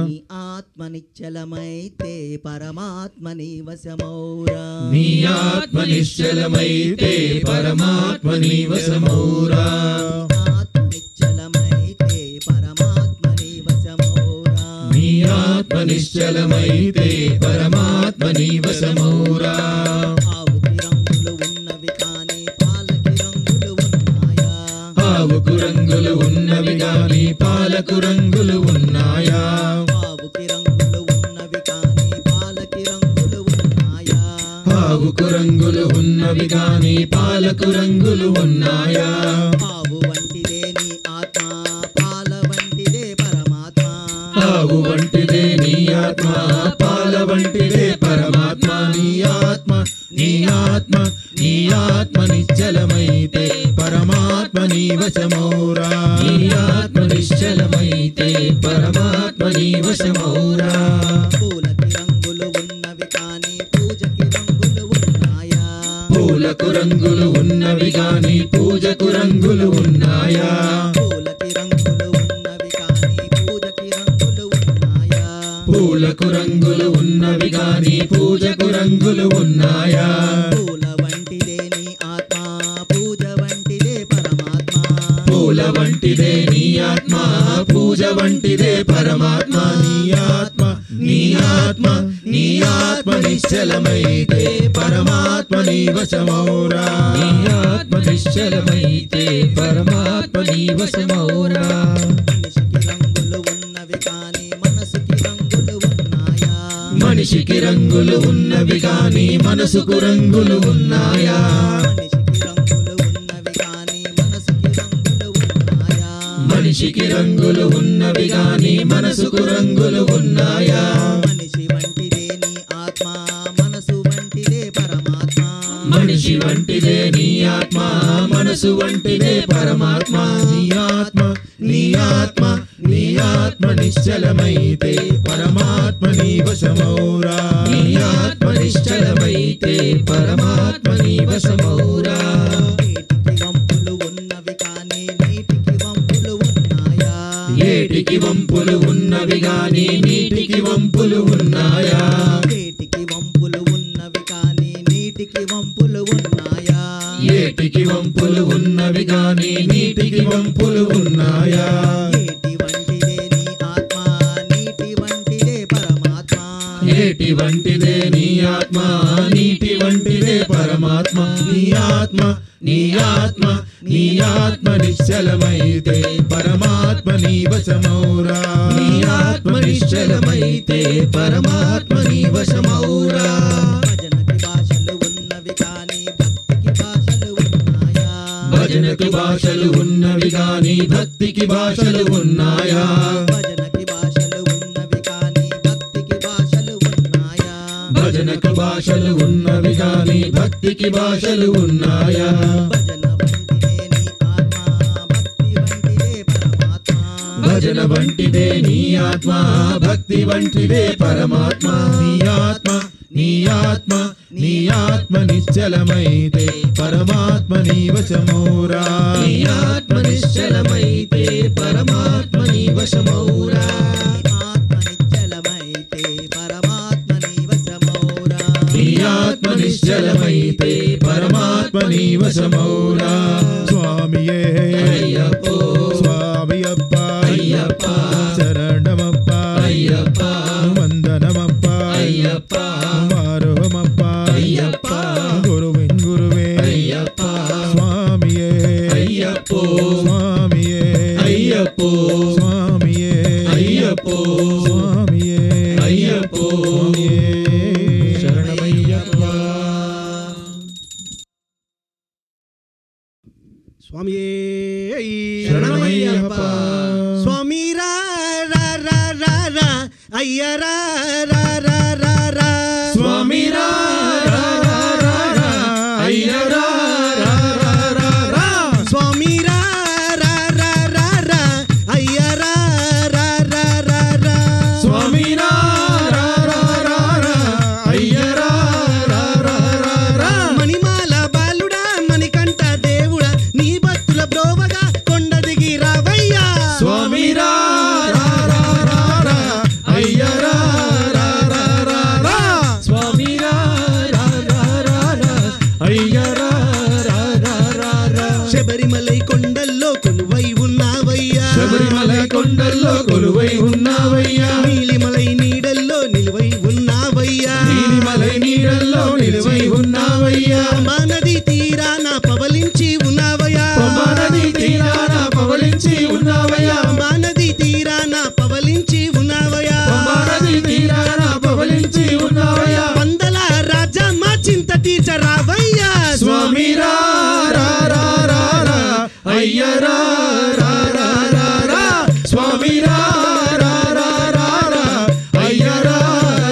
నీ ఆత్మ నిశ్చలమైతే పరమాత్మ నీ వశమౌరా నీ ఆత్మ నిశ్చలమైతే పరమాత్మ నీ వశమౌరా ఆత్మ నిశ్చలమైతే పరమాత్మ నీ వశమౌరా నీ ఆత్మ నిశ్చలమైతే పరమాత్మ నీ వశమౌరా ఆవుకి రంగులు ఉన్నవి కానీ పాలకి రంగులు ఉన్నాయా ఆవుకు రంగులు ఉన్నవి గాని పాలకు రంగులు ఉన్నాయా ఆవుకి రంగులు ఉన్నవి కానీ పాలకి రంగులు ఉన్నాయా ఆవుకు రంగులు ఉన్నవి గాని పాలకు రంగులు ఉన్నాయా ఆవు వంటిదే నీ ఆత్మ పాల వంటిదే పరమాత్మ ఆవు వంటిదే నీ ఆత్మ పాల వంటిదే పరమాత్మ నీ ఆత్మ నీ ఆత్మ నీ ఆత్మ నిశ్చలమైతే పరమాత్మ నీ వశమౌరా నీ ఆత్మ నిశ్చలమైతే పరమాత్మ నీ వశమౌరా పూలకి రంగులు ఉన్నవి కానీ పూజకి రంగులు ఉన్నాయా పూలకు రంగులు ఉన్నవి గాని పూజకు రంగులు ఉన్నాయా పూలకి రంగులు ఉన్నవి కానీ పూజకి రంగులు ఉన్నాయా పూలకు రంగులు ఉన్నవి గాని పూజకు రంగులు ఉన్నాయా పూల వంటిదే నీ ఆత్మ పూజ వంటిదే పరమాత్మ పూల వంటిదే నీ ఆత్మ పూజ వంటిదే పరమాత్మ నీ ఆత్మ నీ ఆత్మ నీ ఆత్మ నిశ్చలమైతే పరమాత్మ నీ వశమౌరా నీ ఆత్మ నిశ్చలమైతే పరమాత్మ నీ వశమౌరా మనిషికి రంగులు ఉన్నవి కానీ మనసుకి రంగులు ఉన్నాయా మనిషికి రంగులు ఉన్నవి గాని మనసుకు రంగులు ఉన్నాయా మనిషి వంటిదే నీ ఆత్మ మనసు వంటిదే పరమాత్మ మనిషి వంటిదే నీ ఆత్మ మనసు వంటిదే పరమాత్మ నీ ఆత్మ నీ ఆత్మ నీ ఆత్మ నిశ్చలమైతే పరమాత్మ నీ వశమౌరా నీ ఆత్మ నిశ్చలమైతే పరమాత్మ నీ వశమౌరా ఏటికి వంపులు ఉన్నవి కానీ నీటికి వంపులు ఉన్నాయా ఏటికి వంపులు ఉన్నవి గాని నీటికి వంపులు ఉన్నాయా ఏటికి వంపులు ఉన్నవి కానీ నీటికి వంపులు ఉన్నాయా ఏటి వంటిదే నీ ఆత్మ నీటి వంటిదే పరమాత్మ నీ ఆత్మ నీ ఆత్మ నీ ఆత్మ నిశ్చలమైతే పరమాత్మ నీ వశమౌరా నీ ఆత్మ నిశ్చలమైతే పరమాత్మ నీ వశమౌరా భజనకి భాషలు ఉన్నవి కానీ భక్తికి భాషలు ఉన్నాయా భజనకు భాషలు ఉన్నవి కానీ భక్తికి భాషలు ఉన్నాయా భజన వంటిదే నీ ఆత్మ భక్తి వంటిదే పరమాత్మ నీ ఆత్మ నీ ఆత్మ నీ ఆత్మ నిశ్చలమైతే పరమాత్మ నీ వశమౌరా నీ ఆత్మ నిశ్చలమైతే పరమాత్మ నీ వశమౌరా నీ ఆత్మ నిశ్చలమైతే పరమాత్మ నీ వశమౌరా స్వామియే అయ్యప్పో స్వామియప్ప అయ్యప్ప శరణమప్ప అయ్యప్ప వందనమప్ప అయ్యప్ప మారుహమప్ప అయ్యప్ప గురువిన్ గురువే అయ్యప్ప స్వామియే అయ్యప్పో స్వామియే అయ్యప్పో స్వామియే అయ్యప్పో స్వామియే అయ్యప్పో శరణమయ్యప్ప స్వామియే శరణమయ్యప్ప స్వామి రా రా రా రా రా అయ్య రా రా రా రా రా స్వామి రా రా రా రా రా అయ్య రా రా రా రా రా స్వామి రా రా రా రా రా అయ్య రా రా రా రా రా స్వామి రా రా రా రా రా అయ్య రా రా రా రా రా మణిమాల బాలుడా మణికంఠ దేవుడా నీ భక్తుల బ్రోవగా కొండ దిగి రావయ్యా స్వామి రా రా రా రా రా అయ్య రా రా రా రా రా స్వామి రా రా రా రా రా అయ్య రా రా రా రా రా శబరిమలై కొండల్లో కొలువై ఉన్నావయ్యా శబరిమల కొండల్లో కొలువై ఉన్నావయ్యా నీలిమలై నీడల్లో నిలువై ఉన్నావయ్యా నీలిమలై నీడల్లో నిలువై ఉన్నావయ్యా పంబా నది తీరాన పవలించి ఉన్నావయ్యా పంబా నది తీరాన పవలించి ఉన్నావయ్యా పంబా నది తీరాన పవలించి ఉన్నావయ్యా పంబా నది తీరాన పవలించి ఉన్నావయ్యా వందల రాజా మా చింత తీర్చరావయ్యా స్వామి రా రా రా రా రా అయ్య రా రా రా రా రా స్వామి రా రా రా రా రా అయ్య రా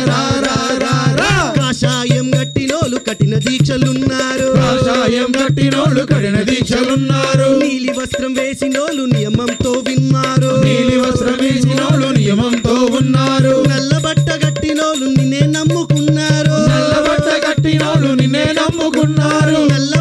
రా రా రా రా కాషాయం గట్టినోలు కఠిన దీక్షలున్నారు కాషాయం కట్టినోళ్ళు కఠిన దీక్షలున్నారు నీలి వస్త్రం వేసినోలు నియమంతో విన్నారు నీలి వస్త్రం వేసినోళ్ళు నియమంతో ఉన్నారు నల్ల బట్ట గట్టినోలు నిన్నే నమ్ముకున్నారు నల్ల బట్ట కట్టినోళ్ళు నిన్నే నమ్ముకున్నారు నల్ల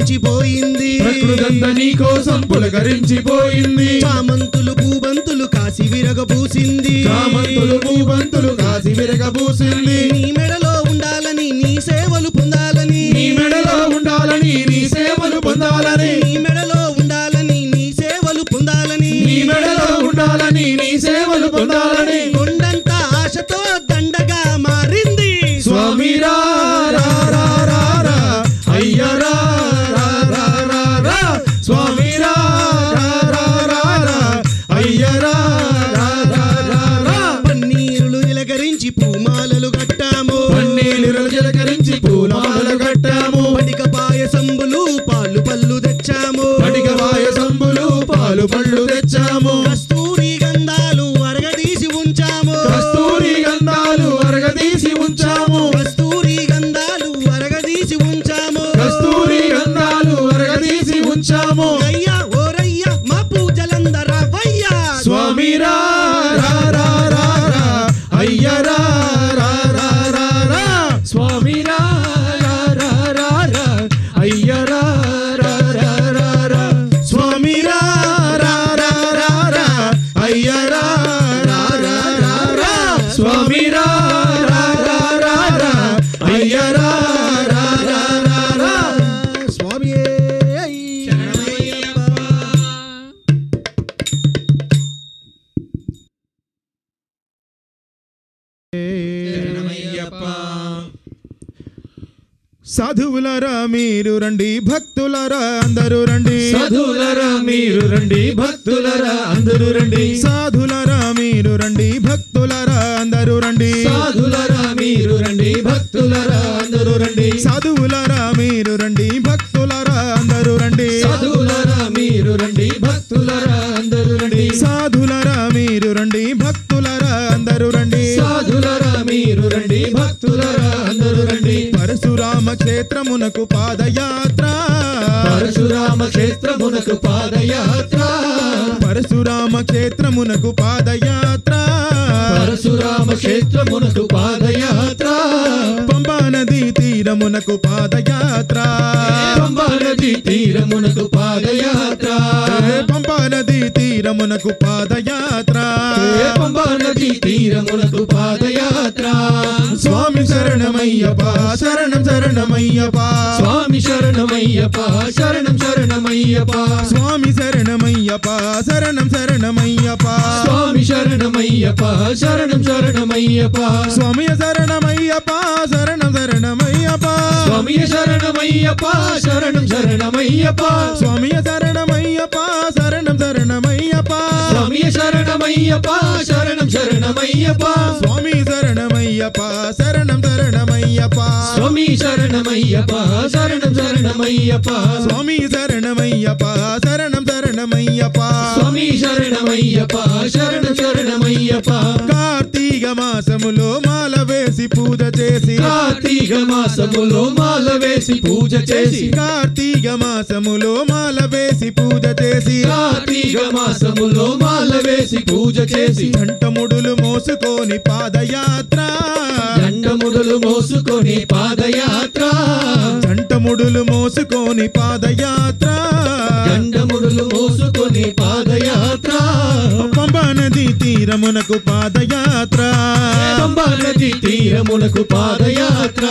పులకరించిపోయింది ప్రకృతంతా నీ కోసం పులకరించిపోయింది చామంతులు పూబంతులు కాసి విరగపూసింది చామంతులు పూబంతులు కాసి విరగబూసింది నీ మెడలో ఉండాలని నీ సేవలు పొందాలని నీ మెడలో ఉండాలని నీ సేవలు పొందాలని నీ మెడలో ఉండాలని నీ సేవలు పొందాలని నీ మెడలో ఉండాలని నీ సేవలు పొందాలని కొండంత ఆశతో దండగా మారింది స్వామి రా రా రా రా రా అయ్య రా రా రా రా రా స్వామి రా రా రా రా రా అయ్య రా రా రా రా రా పన్నీరులు ఇలకరించి పూమాలలు కట్టాము పన్నీరు చిలకరించి పూలమాలలు కట్టాము పటిక పాయసంబులు పాలు పళ్ళు తెచ్చాము పటిక పాయసంబులు పాలు పళ్ళు తెచ్చాము కస్తూరి గంధాలు అరగదీసి ఉంచాము కస్తూరి గంధాలు అరగదీసి ఉంచాము కస్తూరి గంధాలు అరగదీసి ఉంచాము కస్తూరి గంధాలు అరగదీసి ఉంచాము అయ్యా ఓరయ్యా మా పూజలందరవయ్యా స్వామి రా రా రా రా రా అయ్య రా రా రా రా రా స్వామి రా రా రా రా రా అయ్య రా రా రా రా రా స్వామి రా రా రా రా రా అయ్య రా రా రా రా రా స్వామి రా రా రా రా రా అయ్య రా రా రా రా రా స్వామి సాధువులరా మీరు రండి భక్తులరా అందరూ రండి సాధువులరా మీరు రండి భక్తులరా అందరూ రండి సాధులరా మీరు రండి భక్తులరా అందరూ రండి సాధులరా మీరు రండి భక్తులరా అందరూ రండి సాధువులరా మీరు రండి భక్తులరా అందరూ రండి సాధువులరా మీరు రండి భక్తులరా అందరూ రండి సాధులరా మీరు రండి భక్తులరా అందరూ రండి సాధులరా మీరు రండి భక్తులరా అందరూ రండి పరశురామ క్షేత్రమునకు పాదయాత్ర పరశురామ క్షేత్రమునకు పాదయాత్ర పరశురామ క్షేత్రమునకు పాదయాత్ర పరశురామ క్షేత్రమునకు పాదయాత్ర పంబా నదీ తీరమునకు పాదయాత్ర పంబా నదీ తీరమునకు పాదయాత్ర పంబా నదీ తీరమునకు పాదయాత్ర పంబా నదీ తీరమునకు పాదయాత్ర స్వామి శరణమయ్యప్ప శరణం శరణమయ్యప్ప స్వామి శరణమయ్యప్ప శరణం శరణమయ్యప్ప స్వామి శరణమయ్యప్ప శరణం శరణమయ్యప్ప స్వామి శరణమయ్యప్ప శరణం శరణమయ్యప్ప స్వామి శరణమయ్యప్ప శరణం శరణమయ్యప్ప స్వామి శరణమయ్యప్ప శరణం శరణమయ్యప్ప స్వామి శరణమయ్యప్ప శరణం శరణమయ్యప్ప స్వామి శరణమయ్యప్ప శరణం శరణమయ్యప్ప స్వామి శరణమయ్యప్ప శరణం శరణమయ్యప్ప స్వామి శరణమయ్యప్ప శరణం శరణమయ్యప్ప స్వామి శరణమయ్యప్ప శరణం శరణమయ్యప్ప స్వామి శరణమయ్యప్ప శరణం శరణమయ్యప్ప కార్తీక మాసములో మాల వేసి పూజ చేసి కార్తీక మాసములో మాల వేసి పూజ చేసి కార్తీక మాసములో మాల వేసి పూజ చేసి కార్తీక మాసములో మాల వేసి పూజ చేసి కంఠముడులు మోసుకొని పాదయాత్ర దండముడులు మోసుకొని పాదయాత్ర కంఠముడులు మోసుకొని పాదయాత్ర దండముడులు మోసుకొని పాదయాత్ర పంబా నదీ తీరమునకు పాదయాత్ర పంబా నదీ తీరమునకు పాదయాత్ర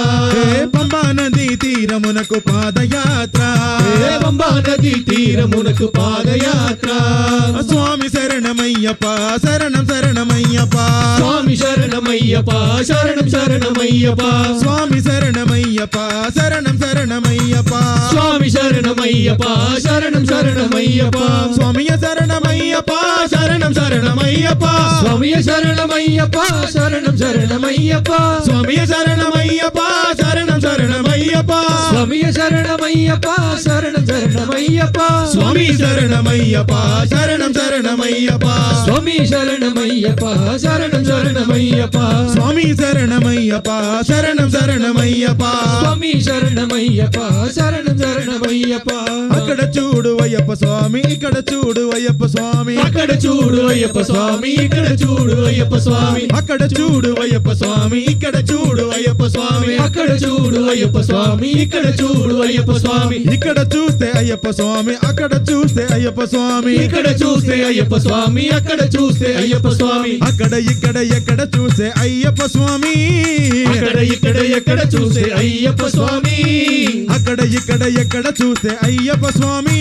పంబా నదీ తీరమునకు పాదయాత్ర పంబా నదీ తీరమునకు పాదయాత్ర స్వామి శరణమయ్యప్ప శరణం శరణమయ్యప్ప స్వామి శరణమయ్యప్ప శరణం శరణమయ్యప్ప స్వామి శరణమయ్యప్ప శరణం శరణమయ్యప్ప స్వామి శరణమయ్యప్ప శరణం శరణమయ్యప్ప స్వామియ శరణమయ్యప్ప శరణం శరణమయ్యప్ప స్వామియ శరణమయ్యప్ప శరణం శరణమయ్యప్ప స్వామియ శరణమయ్యప్ప శరణం శరణమయ్యప్ప స్వామియ శరణమయ్యప్ప శరణం శరణమయ్యప్ప స్వామి శరణమయ్యప్ప శరణం శరణమయ్యప్ప స్వామి శరణమయ్యప్ప శరణం శరణమయ్యప్ప స్వామి శరణమయ్యప్ప శరణం శరణమయ్యప్ప స్వామి శరణమయ్యప్ప శరణం శరణమయ్యప్ప అక్కడ చూడు అయ్యప్ప స్వామి ఇక్కడ చూడు అయ్యప్ప స్వామి అక్కడ చూడు అయ్యప్ప స్వామి ఇక్కడ చూడు అయ్యప్ప స్వామి అక్కడ చూడు అయ్యప్ప స్వామి ఇక్కడ చూడు అయ్యప్ప స్వామి అక్కడ చూడు అయ్యప్ప స్వామి ఇక్కడ చూడు అయ్యప్ప స్వామి ఇక్కడ చూస్తే అయ్యప్ప స్వామి అక్కడ చూస్తే అయ్యప్ప స్వామి ఇక్కడ చూస్తే అయ్యప్ప స్వామి అక్కడ చూస్తే అయ్యప్ప స్వామి అక్కడ ఇక్కడ ఎక్కడ చూస్తే అయ్యప్ప స్వామి అక్కడ ఇక్కడ ఎక్కడ చూస్తే అయ్యప్ప స్వామి అక్కడ ఇక్కడ ఎక్కడ చూస్తే అయ్యప్ప స్వామి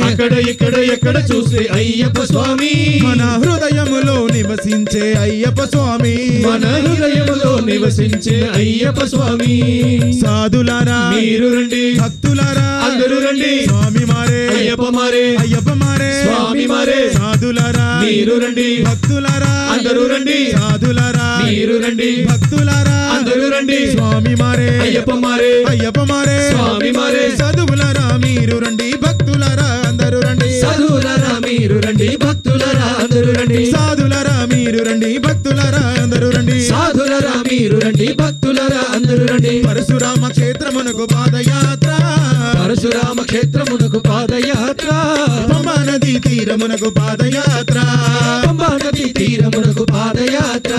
అక్కడ ఇక్కడ ఎక్కడ చూస్తే అయ్యప్ప స్వామి మన హృదయములో నివసించే అయ్యప్ప స్వామి మన హృదయములో నివసించే అయ్యప్ప స్వామి సాధులారా మీరు రండి భక్తులారా అందరూ రండి స్వామి మారే అయ్యప్ప మారే అయ్యప్ప మారే స్వామి మారే సాధులారా మీరు రండి భక్తులారా అందరూ రండి సాధులారా మీరు రండి భక్తులారా అందరూ రండి స్వామి మారే అయ్యప్ప మారే అయ్యప్ప మారే స్వామి మారే చదువులారా మీరు రండి భక్తులారా అందరూ రండి సాధులారా మీరు రండి భక్తులారా అందరూ రండి సాధులారా మీరు రండి భక్తులారా అందరూ రండి సాధులారా మీరు రండి భక్తులారా అందరూ రండి పరశురామ క్షేత్రమునకు పాదయాత్ర పరశురామ క్షేత్రమునకు పాదయాత్ర పంబా నదీ తీరమునకు పాదయాత్ర పంబా నది తీరమునకు పాదయాత్ర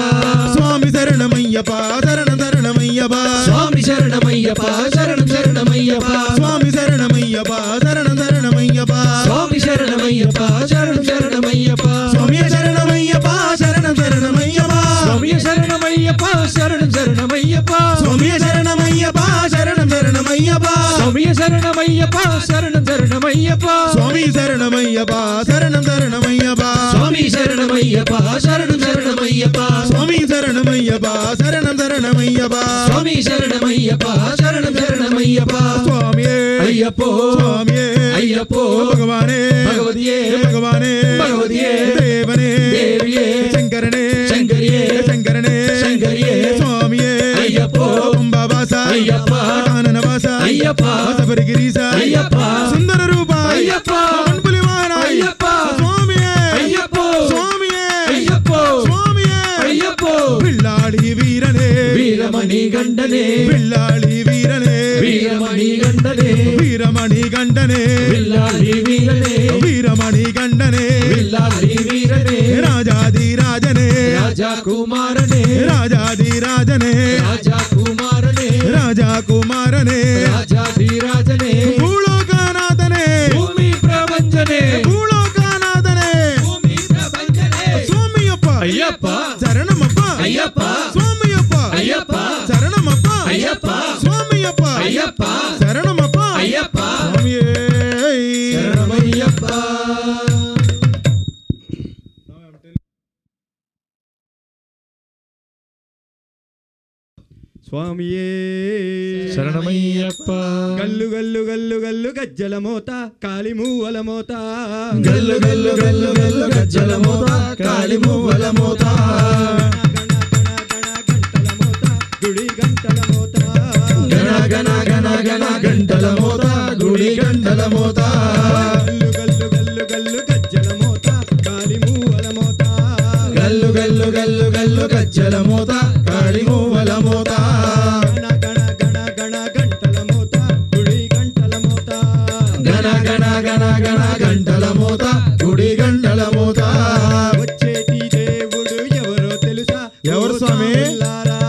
స్వామి శరణమయ్యప్ప శరణమయ్యప్ప స్వామి శరణమయ్యప్ప శరణమయ్యప్ప స్వామి శరణమయ్యప్ప శరణమయ్యప్ప స్వామి శరణమయ్యప్ప శరణమయ్యప్ప స్వామి శరణమయ్యప్ప శరణమయ్యప్ప స్వామి శరణమయ్యప్ప శరణమయ్యప్ప స్వామి శరణమయ్యప్ప శరణమయ్యప్ప స్వామి శరణమయ్యప్ప శరణమయ్యప్ప స్వామి శరణమయ్యప్ప శరణమయ్యప్ప స్వామి శరణమయ్యప్ప శరణమయ్యప్ప స్వామి శరణమయ్యప్ప శరణమయ్యప్ప స్వామి శరణమయ్యప్ప శరణమయ్యప్ప స్వామి అయ్యప్పో స్వామి అయ్యప్పో భగవానే భగవతియే భగవానే భగవతియే దేవనే దేవియే శంకరనే శంకరియే శంకరనే శంకరియే స్వామియే అయ్యప్పో అంబావాస అయ్యప్ప కాననవాస అయ్యప్ప వసపరిగిరీస అయ్యప్ప సుందర రూప అయ్యప్ప మన్పులివాన అయ్యప్ప స్వామియే అయ్యప్పో స్వామియే అయ్యప్పో స్వామియే అయ్యప్పో పిల్లాడి వీరనే వీరమణి గండనే పిల్లాడి వీరనే వీరమణి గండనే వీరమణి గండనే విల్లాలి వీరనే వీరమణి గండనే విల్లాలి వీరనే రాజాది రాజనే రాజా కుమారనే రాజాది రాజనే రాజా కుమారనే రాజా కుమారనే రాజాధిరాజనే భూలోకనాథనే భూమి ప్రపంచనే భూలోకనాథనే భూమి ప్రపంచనే స్వామియప్ప అయ్యప్ప శరణమప్ప అయ్యప్ప స్వామియప్ప అయ్యప్ప శరణమప్ప అయ్యప్ప స్వామియప్ప అయ్యప్ప శరణమప్ప అయ్యప్ప స్వామియే శరణమయ్యప్ప స్వామియే శరణమయ్యప్ప గల్లు గల్లు గల్లు గల్లు గజ్జల మోత కాలి మూవల మోత గల్లు గల్లు గల్లు గల్లు గజ్జల మోత కాలి మువ్వల మోత గుడి గంటల మోత గణ గణ గణ గణ గంటల మోత గుడి గంటల మోత గల్లు గల్లు గల్లు గల్లు గజ్జల మోత కాలి మూవల మోత గల్లు గల్లు గల్లు గల్లు గజ్జల మోత కాళి మువ్వల మోత గణ గణ గణ గణ గంటల మోత గుడి గంటల మోత గణ గణ గణ గణ గంటల మోత గుడి గంటల మోత వచ్చేటి దేవుడు ఎవరో తెలుసా ఎవరు స్వామి? స్వాములారా?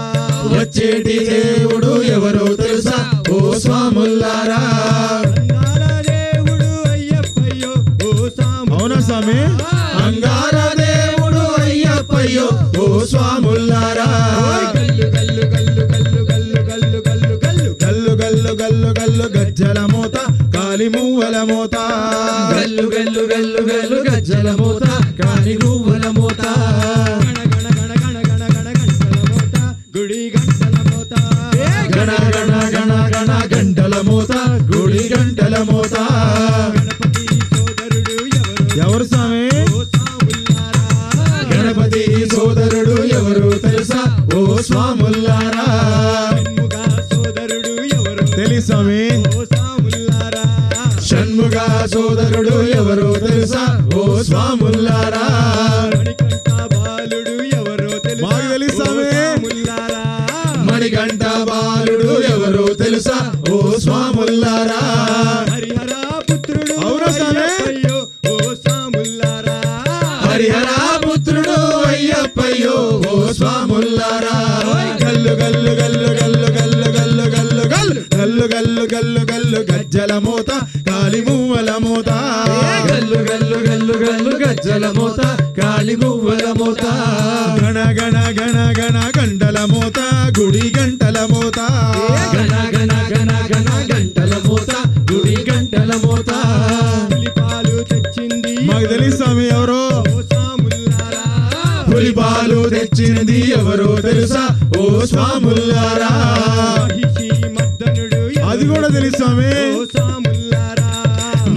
వచ్చేటి దేవుడు ఎవరో తెలుసా ఓ స్వాముల్లారా అంగార దేవుడు అయ్యప్పయ్యో ఓ సాము అవునా స్వామి అంగార దేవుడు అయ్యప్పయ్యో ఓ స్వాముల్లారా గల్లు గల్లు గల్లు గల్లు గల్లు గల్లు గల్లు గల్లు గల్లు గల్లు గల్లు గల్లు గజ్జల మోత కాలి మూవల మోత గల్లు గల్లు గల్లు గల్లు గజ్జల మోత కాలి మువ్వల మోత గణ గణ గణ గణ గణ గణ గంటల మోత గుడి గంటల మోత గణ గణ గణ గణ గంటల మోత గుడి గంటల మోత గణపతి సోదరుడు ఎవరు స్వామి ఓ సాములారా గణపతి సోదరుడు ఎవరు తెలుసా ఓ స్వాముల్లారా షణ్ముఖ సోదరుడు ఎవరో తెలి స్వామి ఓ సాములారా షణ్ముఖ సోదరుడు ఎవరు తెలుసా ఓ స్వాముల్లారా మణికంఠ బాలుడు ఎవరో తెలుసా మాకు తెలుసు ఓ స్వామి. సాములారా మణికంఠ బాలుడు ఎవరు తెలుసా ఓ స్వాముల్లారా హరిహర పుత్రుడు అవునా స్వామి? అయ్యప్పయ్యో ఓ సాములారా హరిహర పుత్రుడు అయ్యప్పయ్యో ఓ స్వాముల్లారా గల్లు గల్లు గల్లు గల్లు గల్లు గల్లు గల్లు గల్లు గల్లు గల్లు గల్లు గల్లు గజ్జల మోత కాలి మువ్వల మోత గల్లు గల్లు గల్లు గల్లు గజ్జల మోత కాలి మువ్వల మోత గణ గణ గణ గణ గంటల మోత గుడి గంటల మోత గణ గణ గణ గణ గంటల మోత గుడి గంటల మోత పులిపాలు తెచ్చింది మాకు తెలుసామి ఎవరో ఓ సాముల్లారా పులిపాలు తెచ్చింది ఎవరో తెలుసా ఓ స్వాముల్లారా మహిషి మర్దనుడు అది కూడా తెలుసామి ఓ సాముల్లారా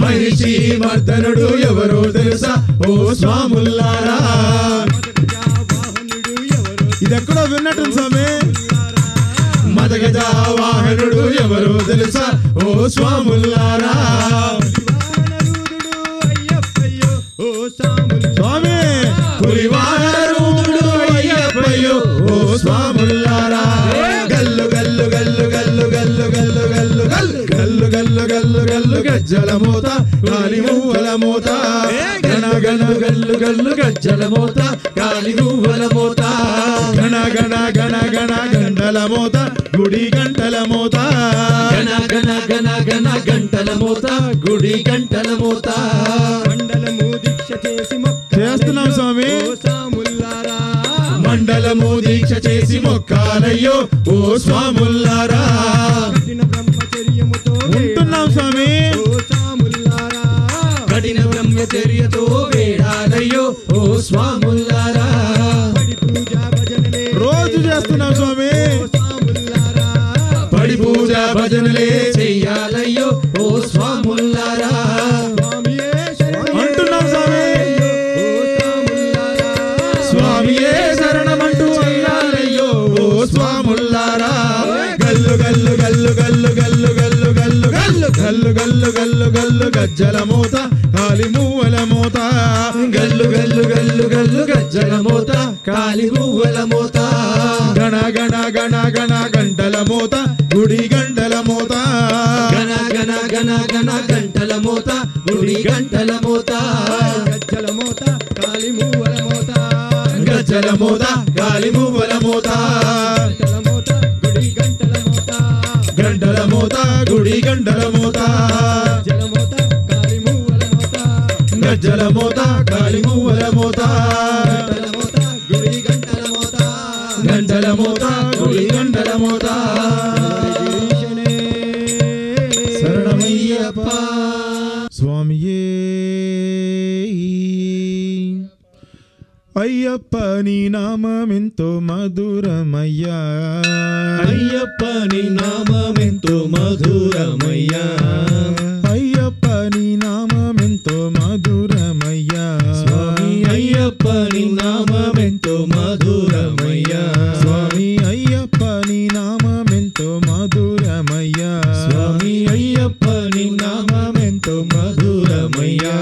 మహిషి మర్దనుడు ఎవరో తెలుసా ఓ స్వాముల్లారా వాహనుడు ఎవరో ఇది ఎక్కడో విన్నట్టు స్వామి మదగజ వాహనుడు ఎవరో తెలుసా ఓ స్వాముల్లారా వానరుదుడు అయ్యప్పయ్యో ఓ సాముల్లారా స్వామి పులివారూడు అయ్యప్పయ్యో ఓ స్వాముల్లారా గల్లు గల్లు గల్లు గల్లు గల్లు గల్లు గల్లు గల్లు గల్లు గల్లు గల్లు గల్లు గజ్జల మోత కాలి మువ్వల మోత గణ గణ గల్లు గల్లు గజ్జల మోత కాలి మువ్వల మోత గణ గణ గణ గణ గంటల మోత గుడి గంటల మోత గణ గణ గణ గణ గంటల మోత గుడి గంటల మోత మండలము దీక్ష చేసి చేస్తున్నాం స్వామి ఓ సాముల్లారా మండలము దీక్ష చేసి మొక్కాలయ్యో ఓ స్వాముల్లారా కఠిన బ్రహ్మచర్యముతో ఉంటున్నాం స్వామి ఓ సాముల్లారా కఠిన బ్రహ్మచర్యతో వేడాలయ్యో ఓ స్వాముల్లారా పడి పూజ భజనలే రోజు చేస్తున్నాం స్వామి ఓ సాముల్లారా పడి పూజ భజనలే చెయ్యాలయ్యో ఓ స్వాముల్లారా స్వామియే శరణం అంటున్నాం స్వామి ఓ సాముల్లారా స్వామియే శరణమంటూ అయ్యాలయ్యో ఓ స్వాముల్లారా గల్లు గల్లు గల్లు గల్లు గల్లు గల్లు గల్లు గల్లు గల్లు గల్లు గల్లు గల్లు గజ్జల మోత కాలి మువ్వల మోత గల్లు గల్లు గల్లు గల్లు గజ్జల మోత కాలి మువ్వల మోత గణ గణ గణ గణ గంటల మోత గుడి గంటల మోత గణ గణ గణ గణ గంటల మోత గుడి గంటల మోత గజ్జల మోత కాలి మువ్వల మోత గజ్జల మోత కాలి మువ్వల మోత గజ్జల మోత గుడి గంటల మోత గంటల మోత గుడి గంటల మోత గజ్జల మోత కాలి మువ్వల మోత గజ్జల మోత కాలి మువ్వల మోత గంటల మోత గుడి గంటల మోత గంటల మోత గుడి గంటల మోత గిరీశనే శరణమయ్యప్ప స్వామియే అయ్యప్ప నీ నామమెంతో మధురమయ్యా అయ్యప్ప నీ నామమెంతో మధురమయ్యా అయ్యప్ప నీ నామమెంతో మధురమయ్యా స్వామి అయ్యప్ప నీ నామమెంతో మధురమయ్యా స్వామి అయ్యప్ప నీ నామమెంతో మధురమయ్యా స్వామి అయ్యప్ప నీ నామమెంతో మధురమయ్యా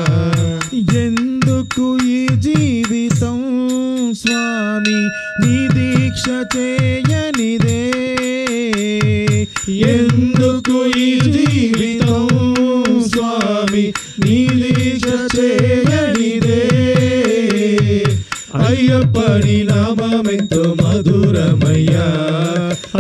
ఎందుకు ఈ జీవితం స్వామి నీ దీక్ష చేయనిదే ఎందుకు ఈ జీవితం స్వామి నీ దీక్ష చేయనిదే అయ్యప్ప నీ నామమెంతో మధురమయ్యా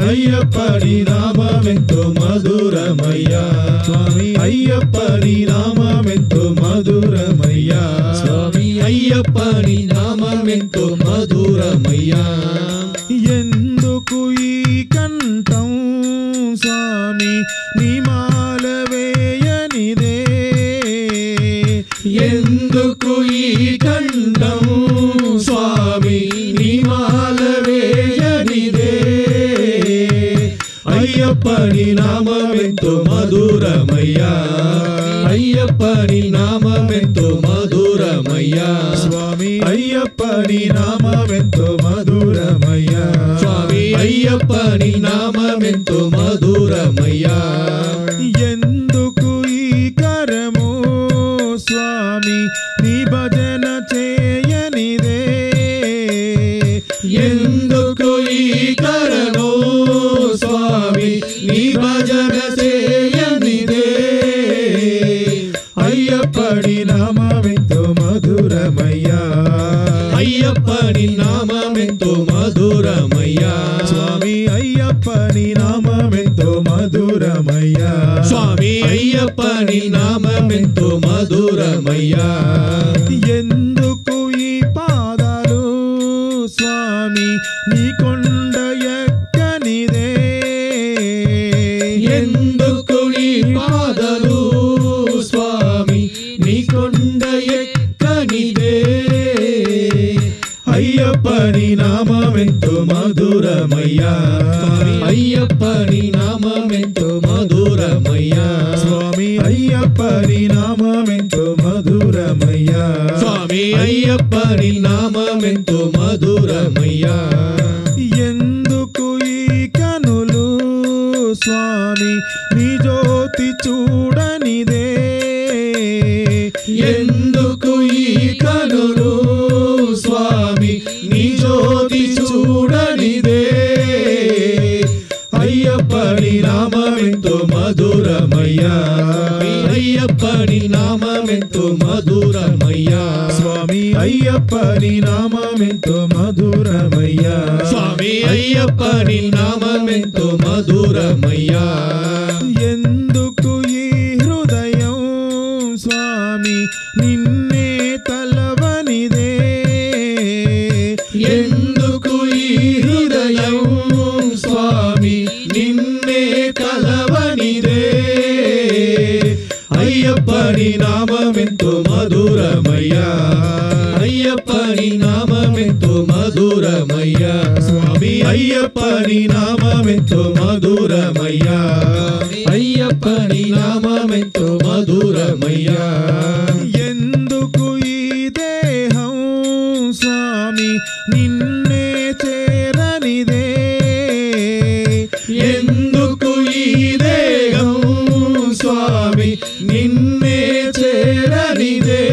అయ్యప్ప నీ నామమెంతో మధురమయ్యా స్వామి అయ్యప్ప నీ నామమెంతో మధురమయ్యా స్వామి అయ్యప్ప నీ నామమెంతో మధురమయ్యా ఎందుకు ఈ కంఠం స్వామి నీ మాల వేయనిదే ఎందుకు ఈ కంఠం స్వామి నీ మాల వేయనిదే అయ్యప్ప నీ నామమెంతో మధురమయ్యా అయ్యప్ప నీ నామమెంతో మధురమయ్యా స్వామి అయ్యప్ప నీ నామమెంతో మధురమయ్యా స్వామి అయ్యప్ప నీ నామమెంతో మధురమయ్యా ఎందుకు ఈ కరము స్వామి నీ భజన చేయనిదే ఎందుకు ఈ కరము స్వామి నీ భజన చేయనిదే అయ్యప్ప నీ నామమెంతో మధురమయ్యా అయ్యప్ప నీ నామమెంతో మధురమయ్యా స్వామి అయ్యప్ప నీ నామమెంతో మధురమయ్యా అయ్యప్ప నీ నామమెంతో మధురమయ్యా అయ్యప్ప నీ నామమెంతో మధురమయ్యా స్వామి అయ్యప్ప నీ నామమెంతో మధురమయ్యా స్వామి అయ్యప్ప నీ నామమెంతో మధురమయ్యా ఎందుకు ఈ కనులు స్వామి నీ జ్యోతి చూడనిదే ఎందుకు ఈ కనులు స్వామి నీ జ్యోతి చూడనిదే అయ్యప్ప నీ నామమెంతో మధురమయ్యా అయ్యప్ప నీ నామమెంతో మధురమయ్యా స్వామి అయ్యప్ప నీ నామమెంతో మధురమయ్యా స్వామి అయ్యప్ప నీ నామమెంతో మధురమయ్యా ఎందుకు ఈ హృదయం స్వామి నిన్నే తలవనిదే ఎందుకు ఈ హృదయం స్వామి నిన్నే కలవనిదే అయ్యప్ప నీ నామమెంతో మధురమయ్యా అయ్యప్ప నీ నామమెంతో మధురమయ్యా స్వామి అయ్యప్ప నీ నామమెంతో మధురమయ్యా అయ్యప్ప నీ నామమెంతో మధురమయ్యా ఎందుకు ఈ దేహం స్వామి నిన్నే చేరనిదే ఎందుకు ఈ దేహం స్వామి నిన్నే చేరనిదే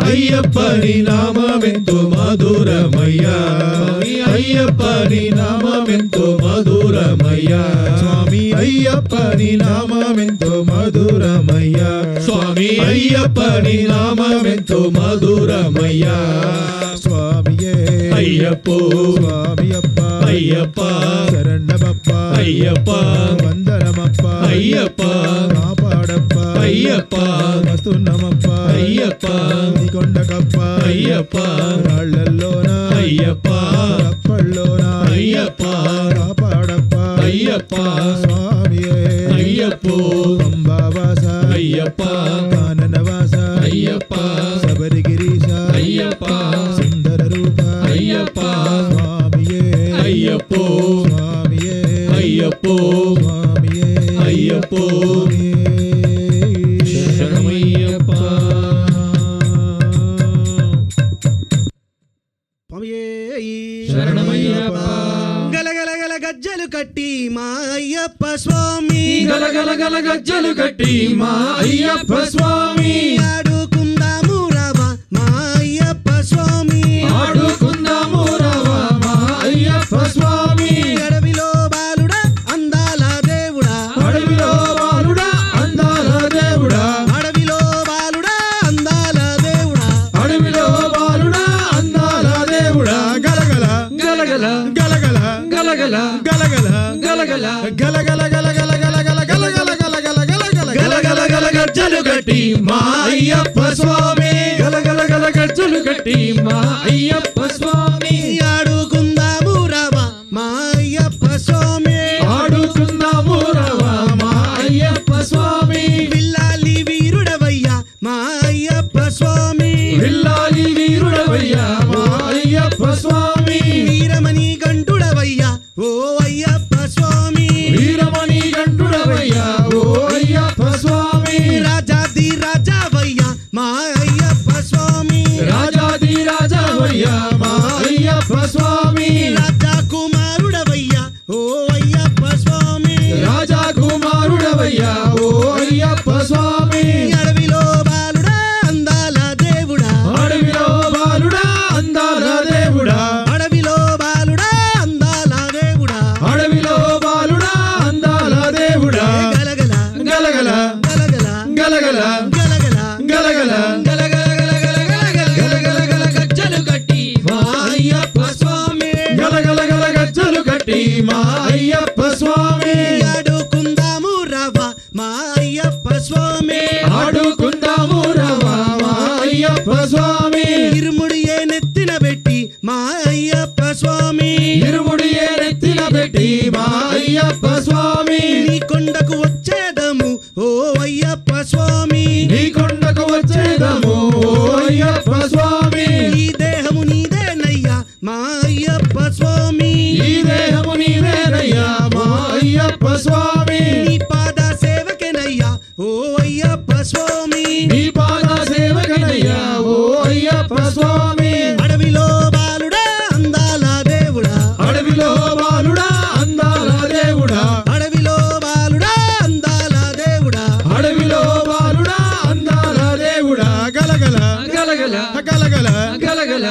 అయ్యప్ప నీ నామమెంతో మధురమయ్యా అయ్యప్ప నీ నామమెంతో మధురమయ్యా స్వామి అయ్యప్ప నీ నామమెంతో మధురమయ్యా స్వామి అయ్యప్ప నీ నామమెంతో మధురమయ్యా స్వామియే అయ్యప్పో స్వామియప్ప అయ్యప్ప శరణమప్ప అయ్యప్ప వందనమప్ప అయ్యప్ప కాపాడప్ప అయ్యప్ప వస్తున్నమప్ప అయ్యప్ప కొండకప్ప అయ్యప్ప రాళ్ళల్లోన అయ్యప్ప రప్పల్లోన అయ్యప్ప కాపాడప్ప అయ్యప్ప స్వామియే అయ్యప్పో అంబావాస అయ్యప్ప కాననవాస అయ్యప్ప శబరిగిరీశ అయ్యప్ప సుందర రూప అయ్యప్ప స్వామియే అయ్యప్పో స్వామియే అయ్యప్పో స్వామియే అయ్యప్పో శరణమయ్యప్ప శరణమయ్యప్ప గలగల గల గజ్జలు కట్టి మా అయ్యప్ప స్వామి గలగల గల గజ్జలు కట్టి మా అయ్యప్ప స్వామి ఆడుకుందాము రావా మా అయ్యప్ప స్వామి ఆడుకుందాము రావా మా అయ్యప్ప స్వామి అడవిలో బాలుడా అందాల దేవుడా అడవిలో బాలుడా అందాల దేవుడా అడవిలో బాలుడా అందాల దేవుడా అడవిలో బాలుడా అందాల దేవుడా గలగల గలగల గలగల గలగల గలగల గలగల గలగల గలగల గలగల గలగల గలగల గలగల గలగల గల గజ్జలు కట్టి మా అయ్యప్ప స్వామి గలగల గల గజ్జలు కట్టి మా అయ్యప్ప స్వామి ఆడుకుందాము రావా మా అయ్యప్ప స్వామి ఆడుకుందాము రావా మా అయ్యప్ప స్వామి విల్లాలి వీరుడవయ్యా మా అయ్యప్ప స్వామి విల్లాలి వీరుడవయ్యా మా అయ్యప్ప స్వామి వీరమణి గంటుడవయ్యా ఓ అయ్యప్ప స్వామి వీరమణి గంటుడవయ్యా ఓ అయ్యప్ప స్వామి రాజాది రాజావయ్యా మా అయ్యప్ప స్వామి రాజాది రాజావయ్యా మా అయ్యప్ప స్వామి రాజా కుమారుడవయ్యా ఓ అయ్యప్ప స్వామి రాజా కుమారుడవయ్యా ఓ అయ్యప్ప స్వామి అడవిలో బాలుడా అందాల దేవుడా అడవిలో బాలుడా అందాల దేవుడా అడవిలో బాలుడా అందాల దేవుడా అడవిలో బాలుడా అందాల దేవుడా గలగల గలగల గలగల గలగల గలగల గలగల గలగల గజ్జలు కట్టి మా అయ్యప్ప స్వామి గలగల గల గజ్జలు కట్టి మా అయ్యప్ప స్వామి ఆడుకుందాము రావా మా అయ్యప్ప స్వామి ఆడుకుందాము రావా మా అయ్యప్ప స్వామి ఇరుముడియే నెత్తిన పెట్టి మా అయ్యప్ప స్వామి ఇరుముడి నెత్తిన పెట్టి మా అయ్యప్ప స్వామి నీ కొండకు వచ్చేదము ఓ అయ్యప్ప స్వామి నీ కొండకు వచ్చేదము ఓ అయ్యప్ప గలగల గలగల గలగల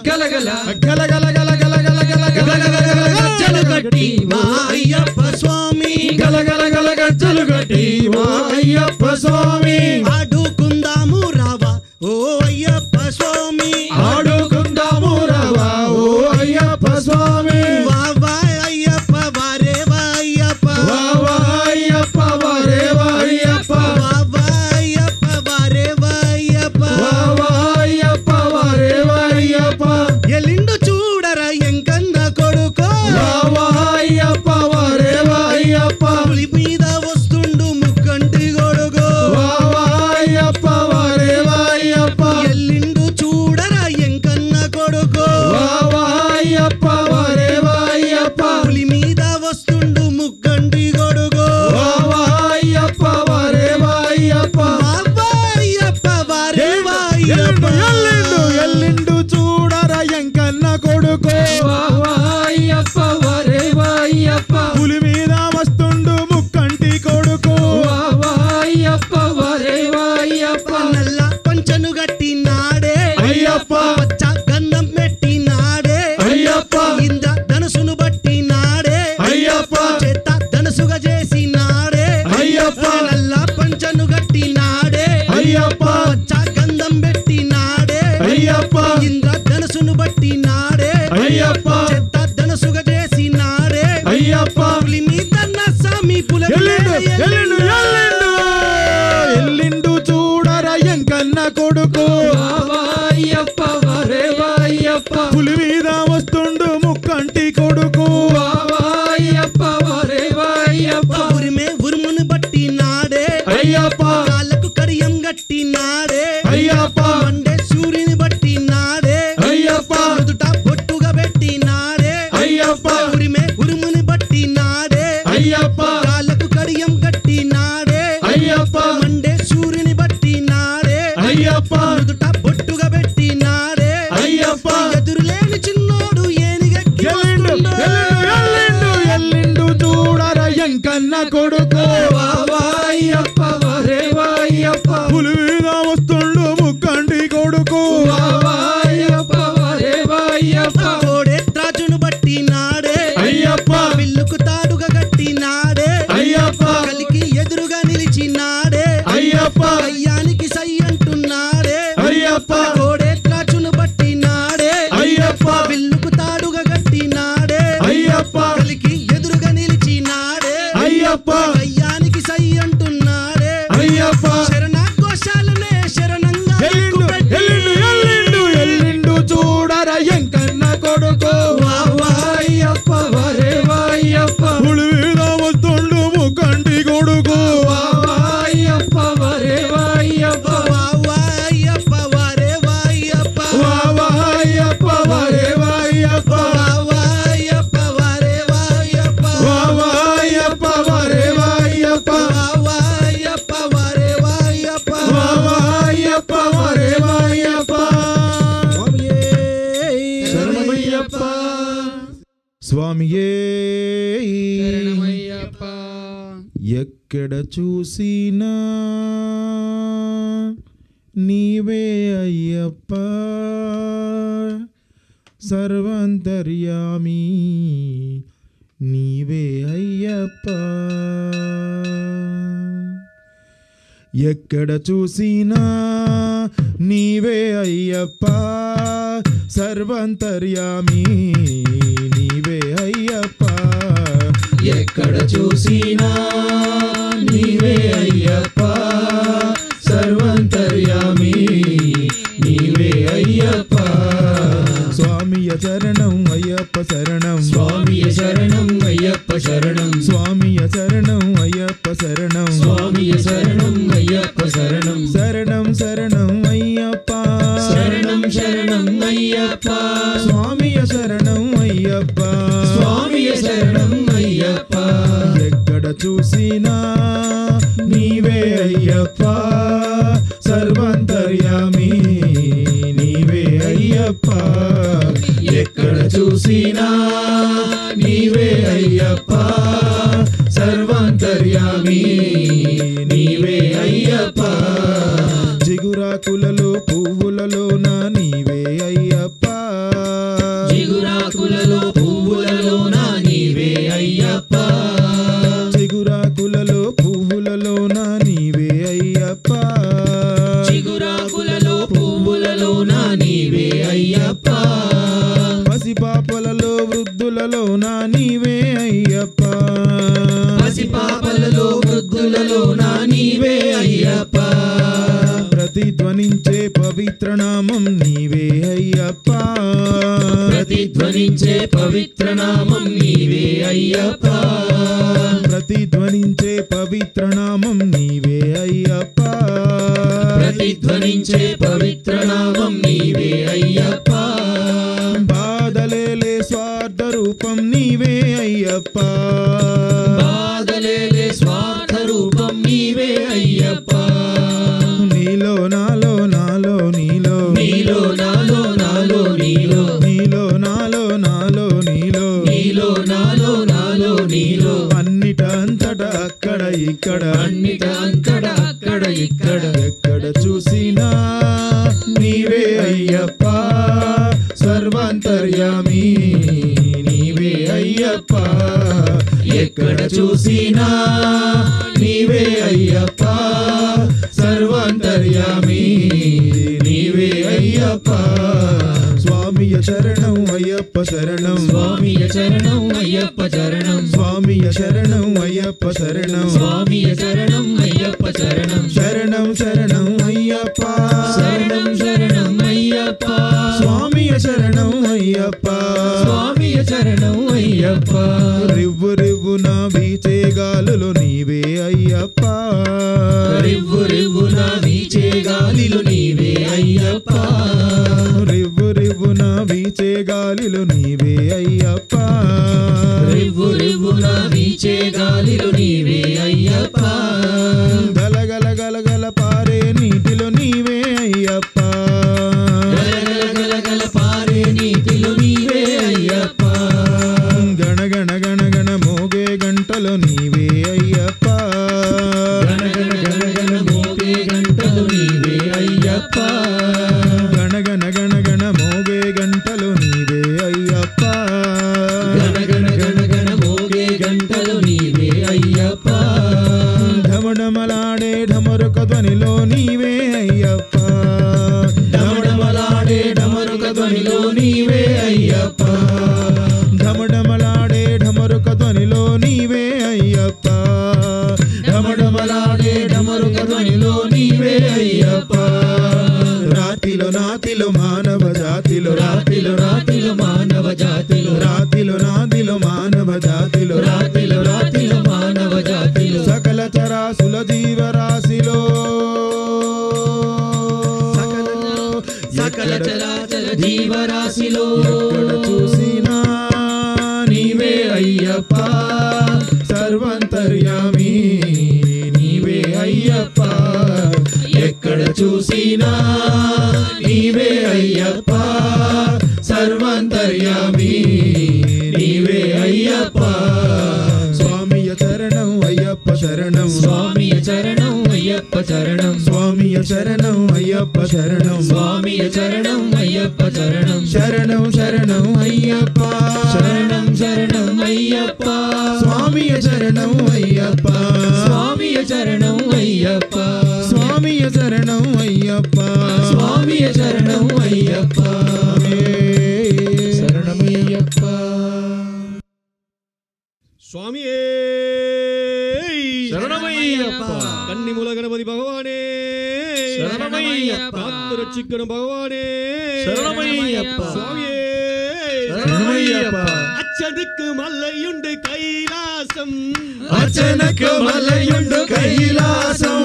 గలగల గలగల గలగల గలగల గజ్జలు కట్టి మా అయ్యప్ప స్వామి గలగల గల గజ్జలు కట్టి మా అయ్యప్ప స్వామి ఆడుకుందాము రావా ఓ అయ్యప్ప స్వామి ఆడుకుందాము రావా ఓ అయ్యప్ప స్వామి వావా అయ్యప్ప వారే వా అయ్యప్ప వావా అయ్యప్ప వారే వా అయ్యప్ప వావా అయ్యప్ప వారే వా అయ్యప్ప వావా అయ్యప్ప వారే వా అయ్యప్ప ఎల్లిండు చూడరా ఎంకన్న కొడుకో వావా అయ్యప్ప వారే వా అయ్యప్ప పులి మీద వస్తుండు ముక్కంటి గొడుగో వావా అయ్యప్ప వారే వా అయ్యప్ప ఎల్లిండు చూడరా ఎంకన్న కొడుకో వావా అయ్యప్ప వారే వా అయ్యప్ప పులి మీద వస్తుండు ముక్కంటి గొడుగో వావా అయ్యప్ప వారే వా అయ్యప్ప వావా అయ్యప్ప వారే వా ఎల్లిండు అయ్యప్ప ఎల్లిండు ఎల్లిండు చూడరా ఎంకన్న కొడుకు వావా అయ్యప్ప వారే వా అయ్యప్ప పులి మీద వస్తుండు ముక్కంటి కొడుకు వావా అయ్యప్ప వారే వా అయ్యప్ప నల్ల పంచను గట్టినాడే అయ్యప్ప పచ్చ గంధం పెట్టినాడే అయ్యప్ప ఇంద్ర ధనుసును బట్టినాడే అయ్యప్ప చేత ధనుసుగా చేసినాడే అయ్యప్ప నల్ల పంచను గట్టినాడే అయ్యప్ప పచ్చ గంధం పెట్టినాడే అయ్యప్ప ఇంద్ర ధనుసును బట్టినాడే అయ్యప్ప చేత ధనుసుగా చేసినాడే అయ్యప్ప పులి మీద నస్సామి పుల ఎల్లిండు ఎల్లిండు ఎల్లిండు ఎల్లిండు చూడరా ఎంకన్న కొడుకు వావా అయ్యప్ప వారే వా అయ్యప్ప పులి మీద వస్తుండు ముక్కంటి కొడుకు వావా అయ్యప్ప వారే వా అయ్యప్ప ఉరిమే ఉరుమును బట్టినాడే అయ్యప్ప కాళ్ళకు కడియం గట్టినాడే అయ్యప్ప మండే సూర్యుని బట్టినాడే అయ్యప్ప నుదుట బొట్టుగా పెట్టినాడే అయ్యప్ప ఉరిమే ఉరుముని బట్టినాడే అయ్యప్ప కాళ్ళకు కడియం గట్టినాడే అయ్యప్ప మండే సూర్యుని బట్టినాడే అయ్యప్ప నుదుట బొట్టుగా పెట్టినాడే అయ్యప్ప ఎదురులేని చిన్నోడు ఏనిగెక్కి ఎల్లిండు వస్తుండో. ఎల్లిండు ఎల్లిండు చూడరా ఎంకన్న కొడుకు వావా అయ్యప్ప వారే వా అయ్యప్ప పులి మీద వస్తుండు ముక్కంటి కొడుకు వావా అయ్యప్ప వారే వా అయ్యప్ప కోడే త్రాచును బట్టినాడే అయ్యప్ప విల్లుకు తాడుగా కట్టినాడే అయ్యప్ప కలికి ఎదురుగా నిలిచినాడే అయ్యప్ప అయ్యానికి సై అంటున్నాడే అయ్యప్ప కోడే త్రాచును బట్టినాడే అయ్యప్ప విల్లుకు తాడుగా కట్టినాడే అయ్యప్ప కలికి ఎదురుగా నిలిచినాడే అయ్యప్ప అయ్యానికి సై అంటున్నాడే అయ్యప్ప శరణాఘోషాలనే శరణంగా ఎల్లిండు ఎల్లిండు ఎల్లిండు ఎల్లిండు చూడరా ఎంకన్న కొడుకు వావా అయ్యప్ప వారే వా అయ్యప్ప పులి మీద వస్తుండు ముక్కంటి కొడుకు వావా అయ్యప్ప వారే వా అయ్యప్ప వావా అయ్యప్ప వారే వా అయ్యప్ప వావా అయ్యప్ప వారే వా అయ్యప్ప వావా అయ్యప్ప వారే వా అయ్యప్ప వావా అయ్యప్ప వారే వా అయ్యప్ప వావా అయ్యప్ప వారే వా అయ్యప్ప వావా అయ్యప్ప వారే వా అయ్యప్ప శరణమయ్యప్ప స్వామియే శరణమయ్యప్ప ఎక్కడ చూసినా నీవే అయ్యప్ప సర్వాంతర్యామి నీవే అయ్యప్ప ఎక్కడ చూసినా నీవే అయ్యప్ప సర్వాంతర్యామి నీవే అయ్యప్ప ఎక్కడ చూసినా నీవే అయ్యప్ప సర్వాంతర్యామి నీవే అయ్యప్ప స్వామియ శరణం అయ్యప్ప శరణం స్వామియ శరణం అయ్యప్ప శరణం స్వామియ శరణం అయ్యప్ప శరణం స్వామియ శరణం అయ్యప్ప శరణం శరణం శరణం అయ్యప్ప శరణం శరణం అయ్యప్ప స్వామియ శరణం అయ్యప్ప స్వామియ శరణం అయ్యప్ప ఎక్కడ చూసినా నీవే అయ్యప్ప సర్వాంతర్యామి నీవే అయ్యప్ప ఎక్కడ చూసినా నీవే అయ్యప్ప సర్వాంతర్యామి నీవే అయ్యప్ప జిగురాకులలో పువ్వులలోన నీవే అయ్యప్ప చిగురాకులలో పువ్వులలోన నీవే అయ్యప్ప చిగురాకులలో పువ్వులలోన నీవే అయ్యప్ప చిగురాకులలో పువ్వులలోన నీవే అయ్యప్ప పసిపాపలలో వృద్ధులలోన నీవే అయ్యప్ప పసిపాపలలో వృద్ధులలోన నీవే అయ్యప్ప ప్రతిధ్వనించే పవిత్ర నామం నీవే అయ్యప్ప ప్రతిధ్వనించే పవిత్ర నామం నీవే అయ్యప్ప ప్రతిధ్వనించే పవిత్ర నామం నీవే అయ్యప్ప ప్రతిధ్వనించే పవిత్ర నామం నీవే అయ్యప్ప బాధలేలే స్వార్థ రూపం నీవే అయ్యప్ప బాధలేలే స్వార్థ రూపం నీవే అయ్యప్ప నీలో నాలో నాలో నీలో నీలో నాలో నాలో నీలో నీలో నాలో నాలో నీలో నీలో నాలో నాలో నీలో అన్నిట అంతటా అక్కడ ఇక్కడ అన్నిట అక్కడ అక్కడ ఇక్కడ ఎక్కడ చూసినా నీవే అయ్యప్ప సర్వాంతర్యామి నీవే అయ్యప్ప ఎక్కడ చూసినా నీవే అయ్యప్ప సర్వాంతర్యామి నీవే అయ్యప్ప స్వామియ శరణం అయ్యప్ప శరణం స్వామియ చరణం అయ్యప్ప చరణం స్వామియ శరణం అయ్యప్ప శరణం స్వామియ చరణం అయ్యప్ప చరణం శరణం శరణం అయ్యప్ప శరణం శరణం అయ్యప్ప స్వామియ శరణం అయ్యప్ప స్వామియ చరణం అయ్యప్ప రివ్వు రివ్వున వీచే గాలులు నీవే అయ్యప్ప రివ్వు రివ్వున వీచే గాలిలు నీవే అయ్యప్ప రివ్వు రివ్వున వీచే గాలిలు నీవే అయ్యప్ప రివ్వు రివ్వున వీచే గాలిలు నీవే అయ్యప్ప గలగల గలగల పారే నీటిలో నీవే అయ్యప్ప గలగల గలగల పారే నీటిలో నీవే అయ్యప్ప గణ గణ గణ గణ మోగే గంటలు నీవే అయ్యప్ప గణ గణ గణ గణ మోగే గంటలు నీవే అయ్యప్ప గణ గణ గణ గణ మోగే గంటలు నీవే అయ్యప్ప గణ గణ గణ గణ మోగే గంటలు నీవే అయ్యప్ప ఢమఢమలాడే ఢమరుక ధ్వనిలో నీవే అయ్యప్ప డమడమలాడే డమరుక ధ్వనిలో నీవే అయ్యప్ప ఢమఢమలాడే ఢమరుక ధ్వనిలో నీవే అయ్యప్ప డమడమలాడే డమరుక ధ్వనిలో నీవే అయ్యప్ప రాతిలో నాతిలో మానవ జాతిలో రాతిలో రాతిలో మానవ జాతిలో రాతిలో నాదిలో మానవ జాతిలో రాతిలో రాతిలో మానవ జాతిలో సకల చరాసుల జీవరాశిలో సకల చరాచర జీవరాశిలో ఎక్కడ చూసినా నీవే అయ్యప్ప సర్వాంతర్యామి నీవే అయ్యప్ప ఎక్కడ చూసినా నీవే అయ్యప్ప సర్వాంతర్యామి నీవే అయ్యప్ప స్వామియ చరణం అయ్యప్ప శరణం స్వామియ చరణం అయ్యప్ప చరణం స్వామియ శరణం అయ్యప్ప శరణం స్వామియ చరణం అయ్యప్ప చరణం శరణం శరణం అయ్యప్ప శరణం శరణం అయ్యప్ప స్వామియ శరణం అయ్యప్ప స్వామియ చరణం అయ్యప్ప స్వామియ శరణం అయ్యప్ప స్వామియ చరణం అయ్యప్ప శరణమయ్యప్ప స్వామియే శరణమయ్యప్ప కన్నిమూల గణపతి భగవానే శరణమయ్యప్ప రక్షిక్కను భగవానే శరణమయ్యప్ప స్వామియే శరణమయ్యప్ప అచ్చదిక్కు మల్లయుండు కైలాసం అర్చనకు మలయుండు కైలాసం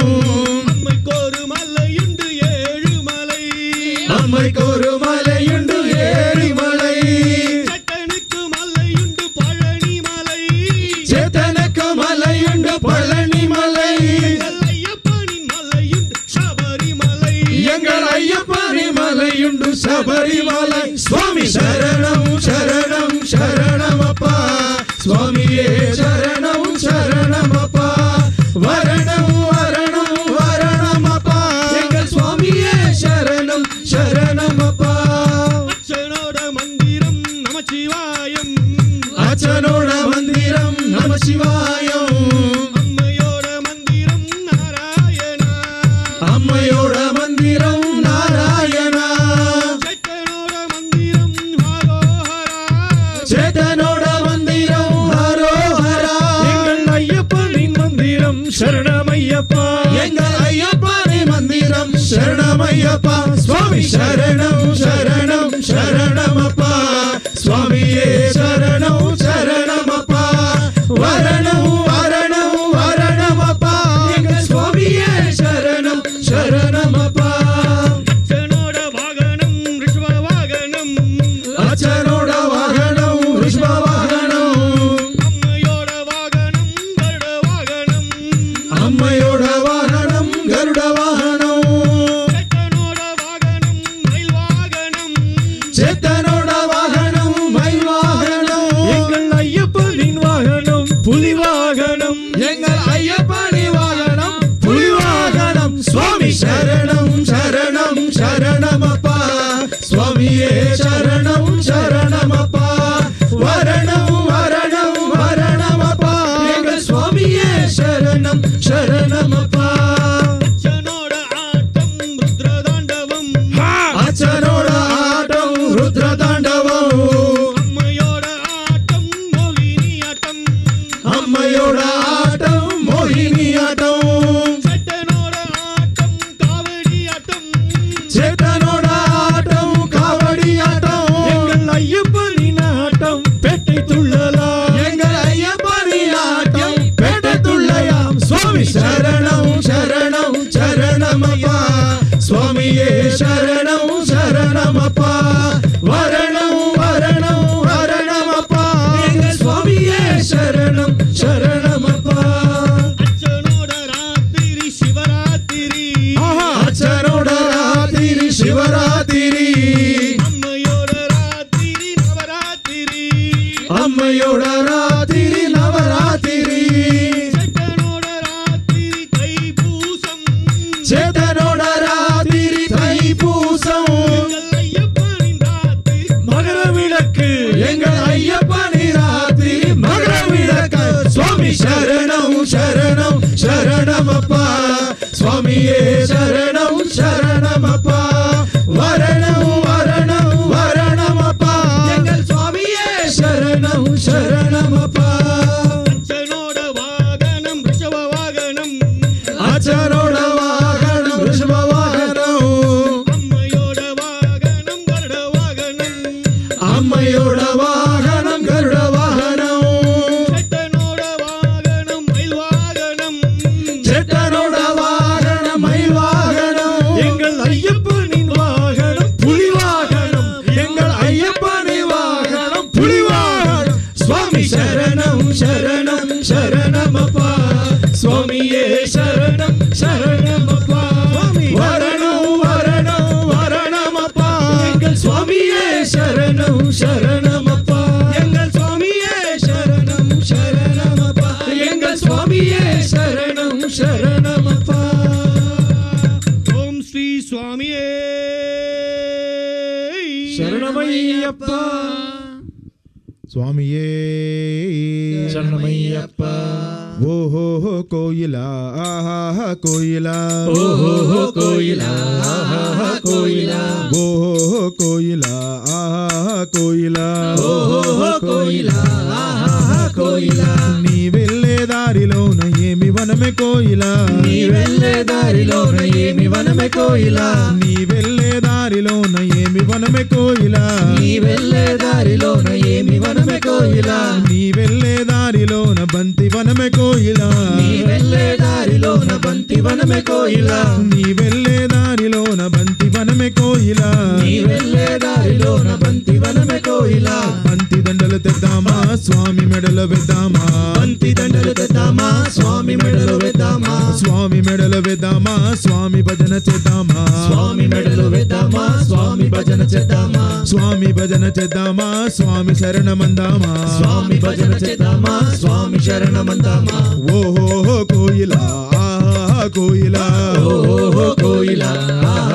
అమ్మై కోరు మల్లయుండు ఏழுமலை అమ్మై కోరు మలయుండు ఏరిమలై చట్టనుకు మల్లయుండు పళనిమலை చేతనకు మలయుండు పళనిమలై ஐயப்பனின் மலையுண்டு சபரிமலை எங்கள் ஐயப்பனின் மலையுண்டு சபரிமலை சுவாமி சரணம் சரணம் சரணமப்பா சுவாமியே சரணம் சரணமப்பா வரணம் வரணம் வரணமப்பா எங்கள் சுவாமியே சரணம் అయ్యప్ప స్వామి శరణం శరణం శరణమప్ప స్వామియే శరణం శరణమప్ప వరణం వరణం వరణమప్ప எங்கள் స్వామియే శరణం శరణమప్ప అచ్చనోడ వాగనం రిషభ వాగనం అచ్చనోడ వాగనం రిషభ వాగనం అమ్మయోడ వాగనం గరుడ వాగనం అమ్మయోడ వాగనం గరుడ వాగనం చేతనోడ వాగనం మైల్ వాగనం எங்கள் ஐயப்பனின் வாகனம் புலி வாகனம் எங்கள் ஐயப்பனின் வாகனம் புலி வாகனம் சுவாமி சரணம் சரணம் சரணமப்பா சுவாமியே சரணம் சரணமப்பா வரணம் வரணம் வரணமப்பா எங்கள் சுவாமியே சரணம் சரணமப்பா అచ్చనోడ ఆటం రుద్రతాండవం అచ్చనోడ ఆటం రుద్రతాండవం అమ్మయోడ ఆటం మోహిని ఆటం అమ్మయోడ ఆటం మోహిని ఆటం చేతనోడ ఆటం కావడి ఆటం చేతనోడ ఆటం కావడి ఆటం எங்கள் ஐயப்பனின் ஆட்டம் பேட்டை துள்ளலாம் எங்கள் ஐயப்பனின் ஆட்டம் பேட்டை துள்ளையாம் சுவாமி சரணம் சரணம் சரணமப்பா சுவாமியே சரணம் சரணமப்பா வரணம் வரணம் வரணமப்பா எங்கள் சுவாமியே சரணம் சரணமப்பா అచ్చనోడ రాత్రి శివరాత్రి అచ్చనోడ రాత్రి శివరాత్రి అమ్మయోడ రాత్రి నవరాత్రి అమ్మయోడ రాత్రి నవరాత్రి చేతనోడ రాత్రి తైపూసం చేతనోడ రాత్రి தைப்பூசம் అయ్యప్పని రాత్రి மகர விளக்கு எங்கள் ஐயப்பனி ராத்திரி மகர விளக்கு சுவாமி சரணம் சரணம் சரணமப்பா சுவாமியே சரணம் சரணமப்பா வரணம் வரணம் வரணமப்பா எங்கள் சுவாமியே சரணம் சரணமப்பா అచ్చనోడ వాగనం రిషభ వాగనం அச்சரோட வாகனம் ரிஷப வாகனம் అమ్మయోడ వాగనం గరుడ వాగనం అమ్మయోడ వాహనం గరుడ వాహనం చేతనోడ వాగనం మైల్ వాగనం చెట్టనోడ వాహనం మైల్ వాహనం எங்கள் ஐயப்பனின் வாகனம் புலி வாகனம் எங்கள் ஐயப்பனின் வாகனம் புலி வாகனம் சுவாமி சரணம் சரணம் சரணமப்பா சுவாமியே சரணம் சரணமப்பா வரணம் வரணம் வரணமப்பா எங்கள் சுவாமியே சரணம் சரணமப்பா எங்கள் சுவாமியே சரணம் சரணமப்பா எங்கள் சுவாமியே சரணம் சரணமப்பா ఓం శ్రీ స్వామియే శరణమయ్యప్ప స్వామియే శరణమయ్యప్ప ఓహో కోయిలా ఆహా కోయిలా ఓహో కోయిలా ఆహా కోయిలా ఓహో కోయిలా ఆహా కోయిలా ఓహో కోయిలా ఆహా కోయిలా నీ వెళ్ళే దారిలోన ఏమి వనమే కోయిలా నీ వెళ్ళే దారిలోన ఏమి వనమే కోయిలా నీ వెళ్ళే దారిలోన ఏమి వనమే కోయిలా నీ వెళ్ళే దారిలోన ఏమి వనమే కోయిలా నీ వెళ్ళే దారిలోన బంతి వనమే కోయిలా నీ వెళ్ళే దారిలోన బంతి వనమే కోయిలా నీ వెళ్ళే దారిలోన బంతి వనమే కోయిలా నీ వెళ్ళే దారిలోన బంతి వనమే కోయిలా బంతి దండలు తెద్దామా స్వామి మెడలో వేద్దామా బంతి దండలు తెద్దామా స్వామి మెడలో వేద్దామా స్వామి మెడలో వేద్దామా స్వామి భజన చేద్దామా స్వామి మెడలో వేద్దామా స్వామి భజన చేద్దామా స్వామి భజన చేద్దామా స్వామి శరణమందామా స్వామి భజన చేద్దామా స్వామి శరణమందామా ఓహో కోయిలా ఆహా కోయిలా ఓహో కోయిలా ఆహా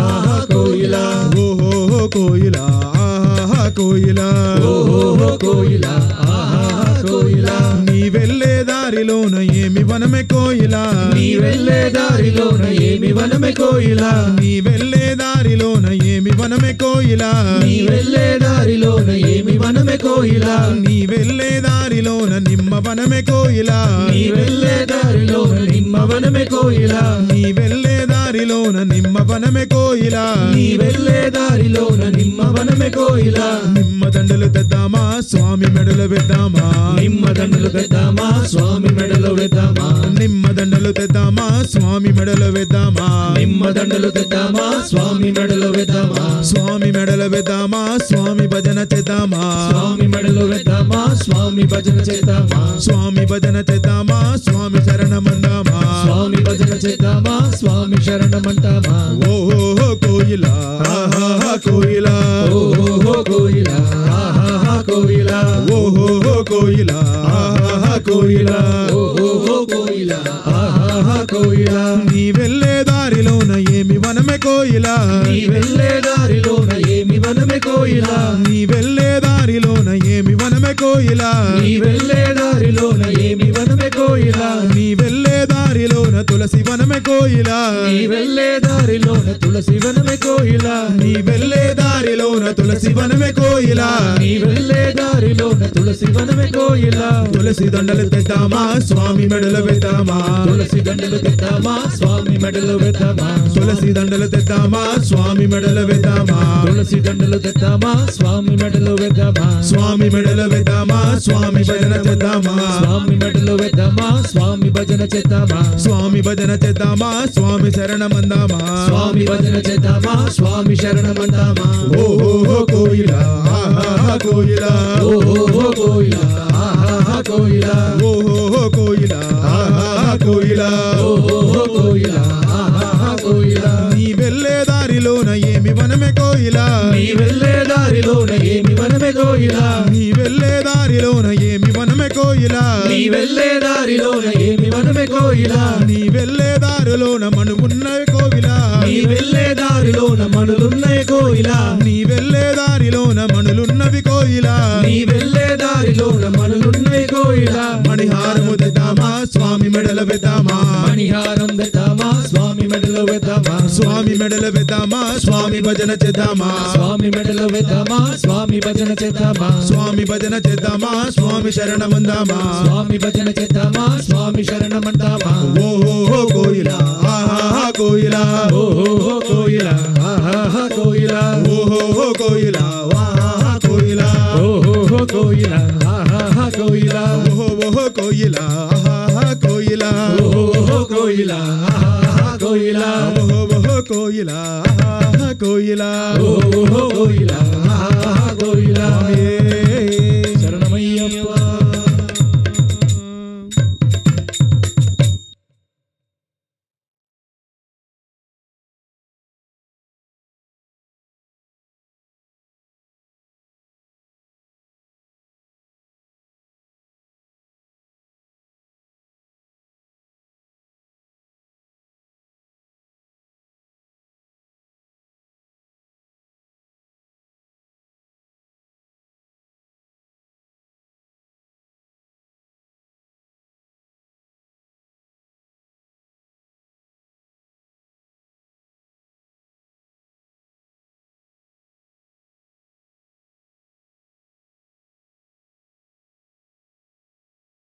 కోయిలా ఓహో కోయిలా ఆహా కోయిలా ఓహో కోయిలా ఆహా కోయిలా నీ వెళ్ళే దారిలోన ఏమి వనమే కోయిలా నీ వెళ్ళే దారిలోన ఏమి వనమే కోయిలా నీ వెళ్ళే దారిలోన ఏమి వనమే కోయిలా నీ వెళ్ళే దారిలోన ఏమి వనమే కోయిలా నీ వెళ్ళే దారిలోన నిమ్మ వనమే కోయిలా నీ వెళ్ళే దారిలోన నిమ్మ వనమే కోయిలా నీ వెళ్ళే దారి దారిలోన నిమ్మ వనమే కోయిలా నీ వెళ్ళే దారిలోన నిమ్మ వనమే కోయిలా నిమ్మ దండలు తెద్దామా స్వామి మెడలు వేద్దామా నిమ్మ దండలు తెద్దామా స్వామి మెడలో వేద్దామా నిమ్మ దండలు తెద్దామా స్వామి మెడలు వేద్దామా నిమ్మ దండలు తెద్దామా స్వామి మెడలో వేద్దామా స్వామి మెడలు వేద్దామా స్వామి భజన చేద్దామా స్వామి మెడలో వేద్దామా స్వామి భజన చేద్దామా స్వామి భజన చేద్దామా స్వామి శరణమందామా స్వామి భజన చేద్దామా స్వామి శరణమంటామా ఓహో కోయిలా ఆహా కోయిలా ఓహో కోయిలా ఆహా కోయిలా ఓహో కోయిలా ఆహా కోయిలా ఓహో కోయిలా ఆహా కోయిలా నీ వెళ్ళే దారిలోన ఏమి వనమే కోయిలా నీ వెళ్ళే దారిలోన ఏమి వనమే కోయిలా నీ వెళ్ళే దారిలోన ఏమి వనమే కోయిలా నీ వెళ్ళే దారిలోన ఏమి వనమే కోయిలా నీ వెళ్ళే దారిలోన తులసి వనమే కోయిలా నీ వెళ్ళే దారిలోన తులసి వనమే కోయిలా నీ వెళ్ళే దారిలోన తులసి వనమే కోయిలా నీ వెళ్ళే దారిలోన తులసి వనమే కోయిలా తులసి దండలు తెద్దామా స్వామి మెడలు వేద్దామా తులసి దండలు తెద్దామా స్వామి మెడలో వేద్దామా తులసి దండలు తెద్దామా స్వామి మెడలు వేద్దామా తులసి దండలు తెద్దామా స్వామి మెడలో వేద్దామా స్వామి మెడలు వేద్దామా స్వామి భజన చేద్దామా స్వామి మెడలో వేద్దామా స్వామి భజన చేద్దామా స్వామి భజన చేద్దామా స్వామి శరణమందామా స్వామి భజన చేద్దామా స్వామి శరణమందామా ఓహో కోయిలా ఆహా కోయిలా ఓహో కోయిలా ఆహా కోయిలా ఓహో కోయిలా ఆహా కోయిలా ఓహో కోయిలా ఆహా కోయిలా నీ వెళ్ళే దారిలోన ఏమి వనమే కోయిలా నీ వెళ్ళే దారిలోన ఏమి వనమే కోయిలా నీ వెళ్ళే దారిలోన ఏమి వనమే కోయిలా నీ వెళ్ళే దారిలోన ఏమి వనమే కోయిలా నీ వెళ్ళే దారిలోన మనువున్నవి కోవిలా నీ వెళ్ళే దారిలోన మనులున్నాయి కోయిలా నీ వెళ్ళే దారిలోన మనులున్నవి కోయిలా నీ వెళ్ళే దారిలోన మనులున్నాయి కోయిలా మణిహారము తెద్దామా స్వామి మెడల వేద్దామా మణిహారం తెద్దామా స్వామి మెడలో వేద్దామా స్వామి మెడల వేద్దామా స్వామి భజన చేద్దామా స్వామి మెడలో వేద్దామా స్వామి భజన చేద్దామా స్వామి భజన చేద్దామా స్వామి శరణమందామా స్వామి భజన చేద్దామా స్వామి శరణమంటామా ఓహో కోయిలా ఆహా కోయిలా ఓహో కోయిలా ఆహా కోయిలా ఓహో కోయిలా ఆహా కోయిలా ఓహో కోయిలా ఆహా కోయిలా ఓహో కోయిలా ఆహా కోయిలా ఓహో కోయిలా ఆహా కోయిలా ఓహో కోయిలా ఆహా కోయిలా ఓహో కోయిలా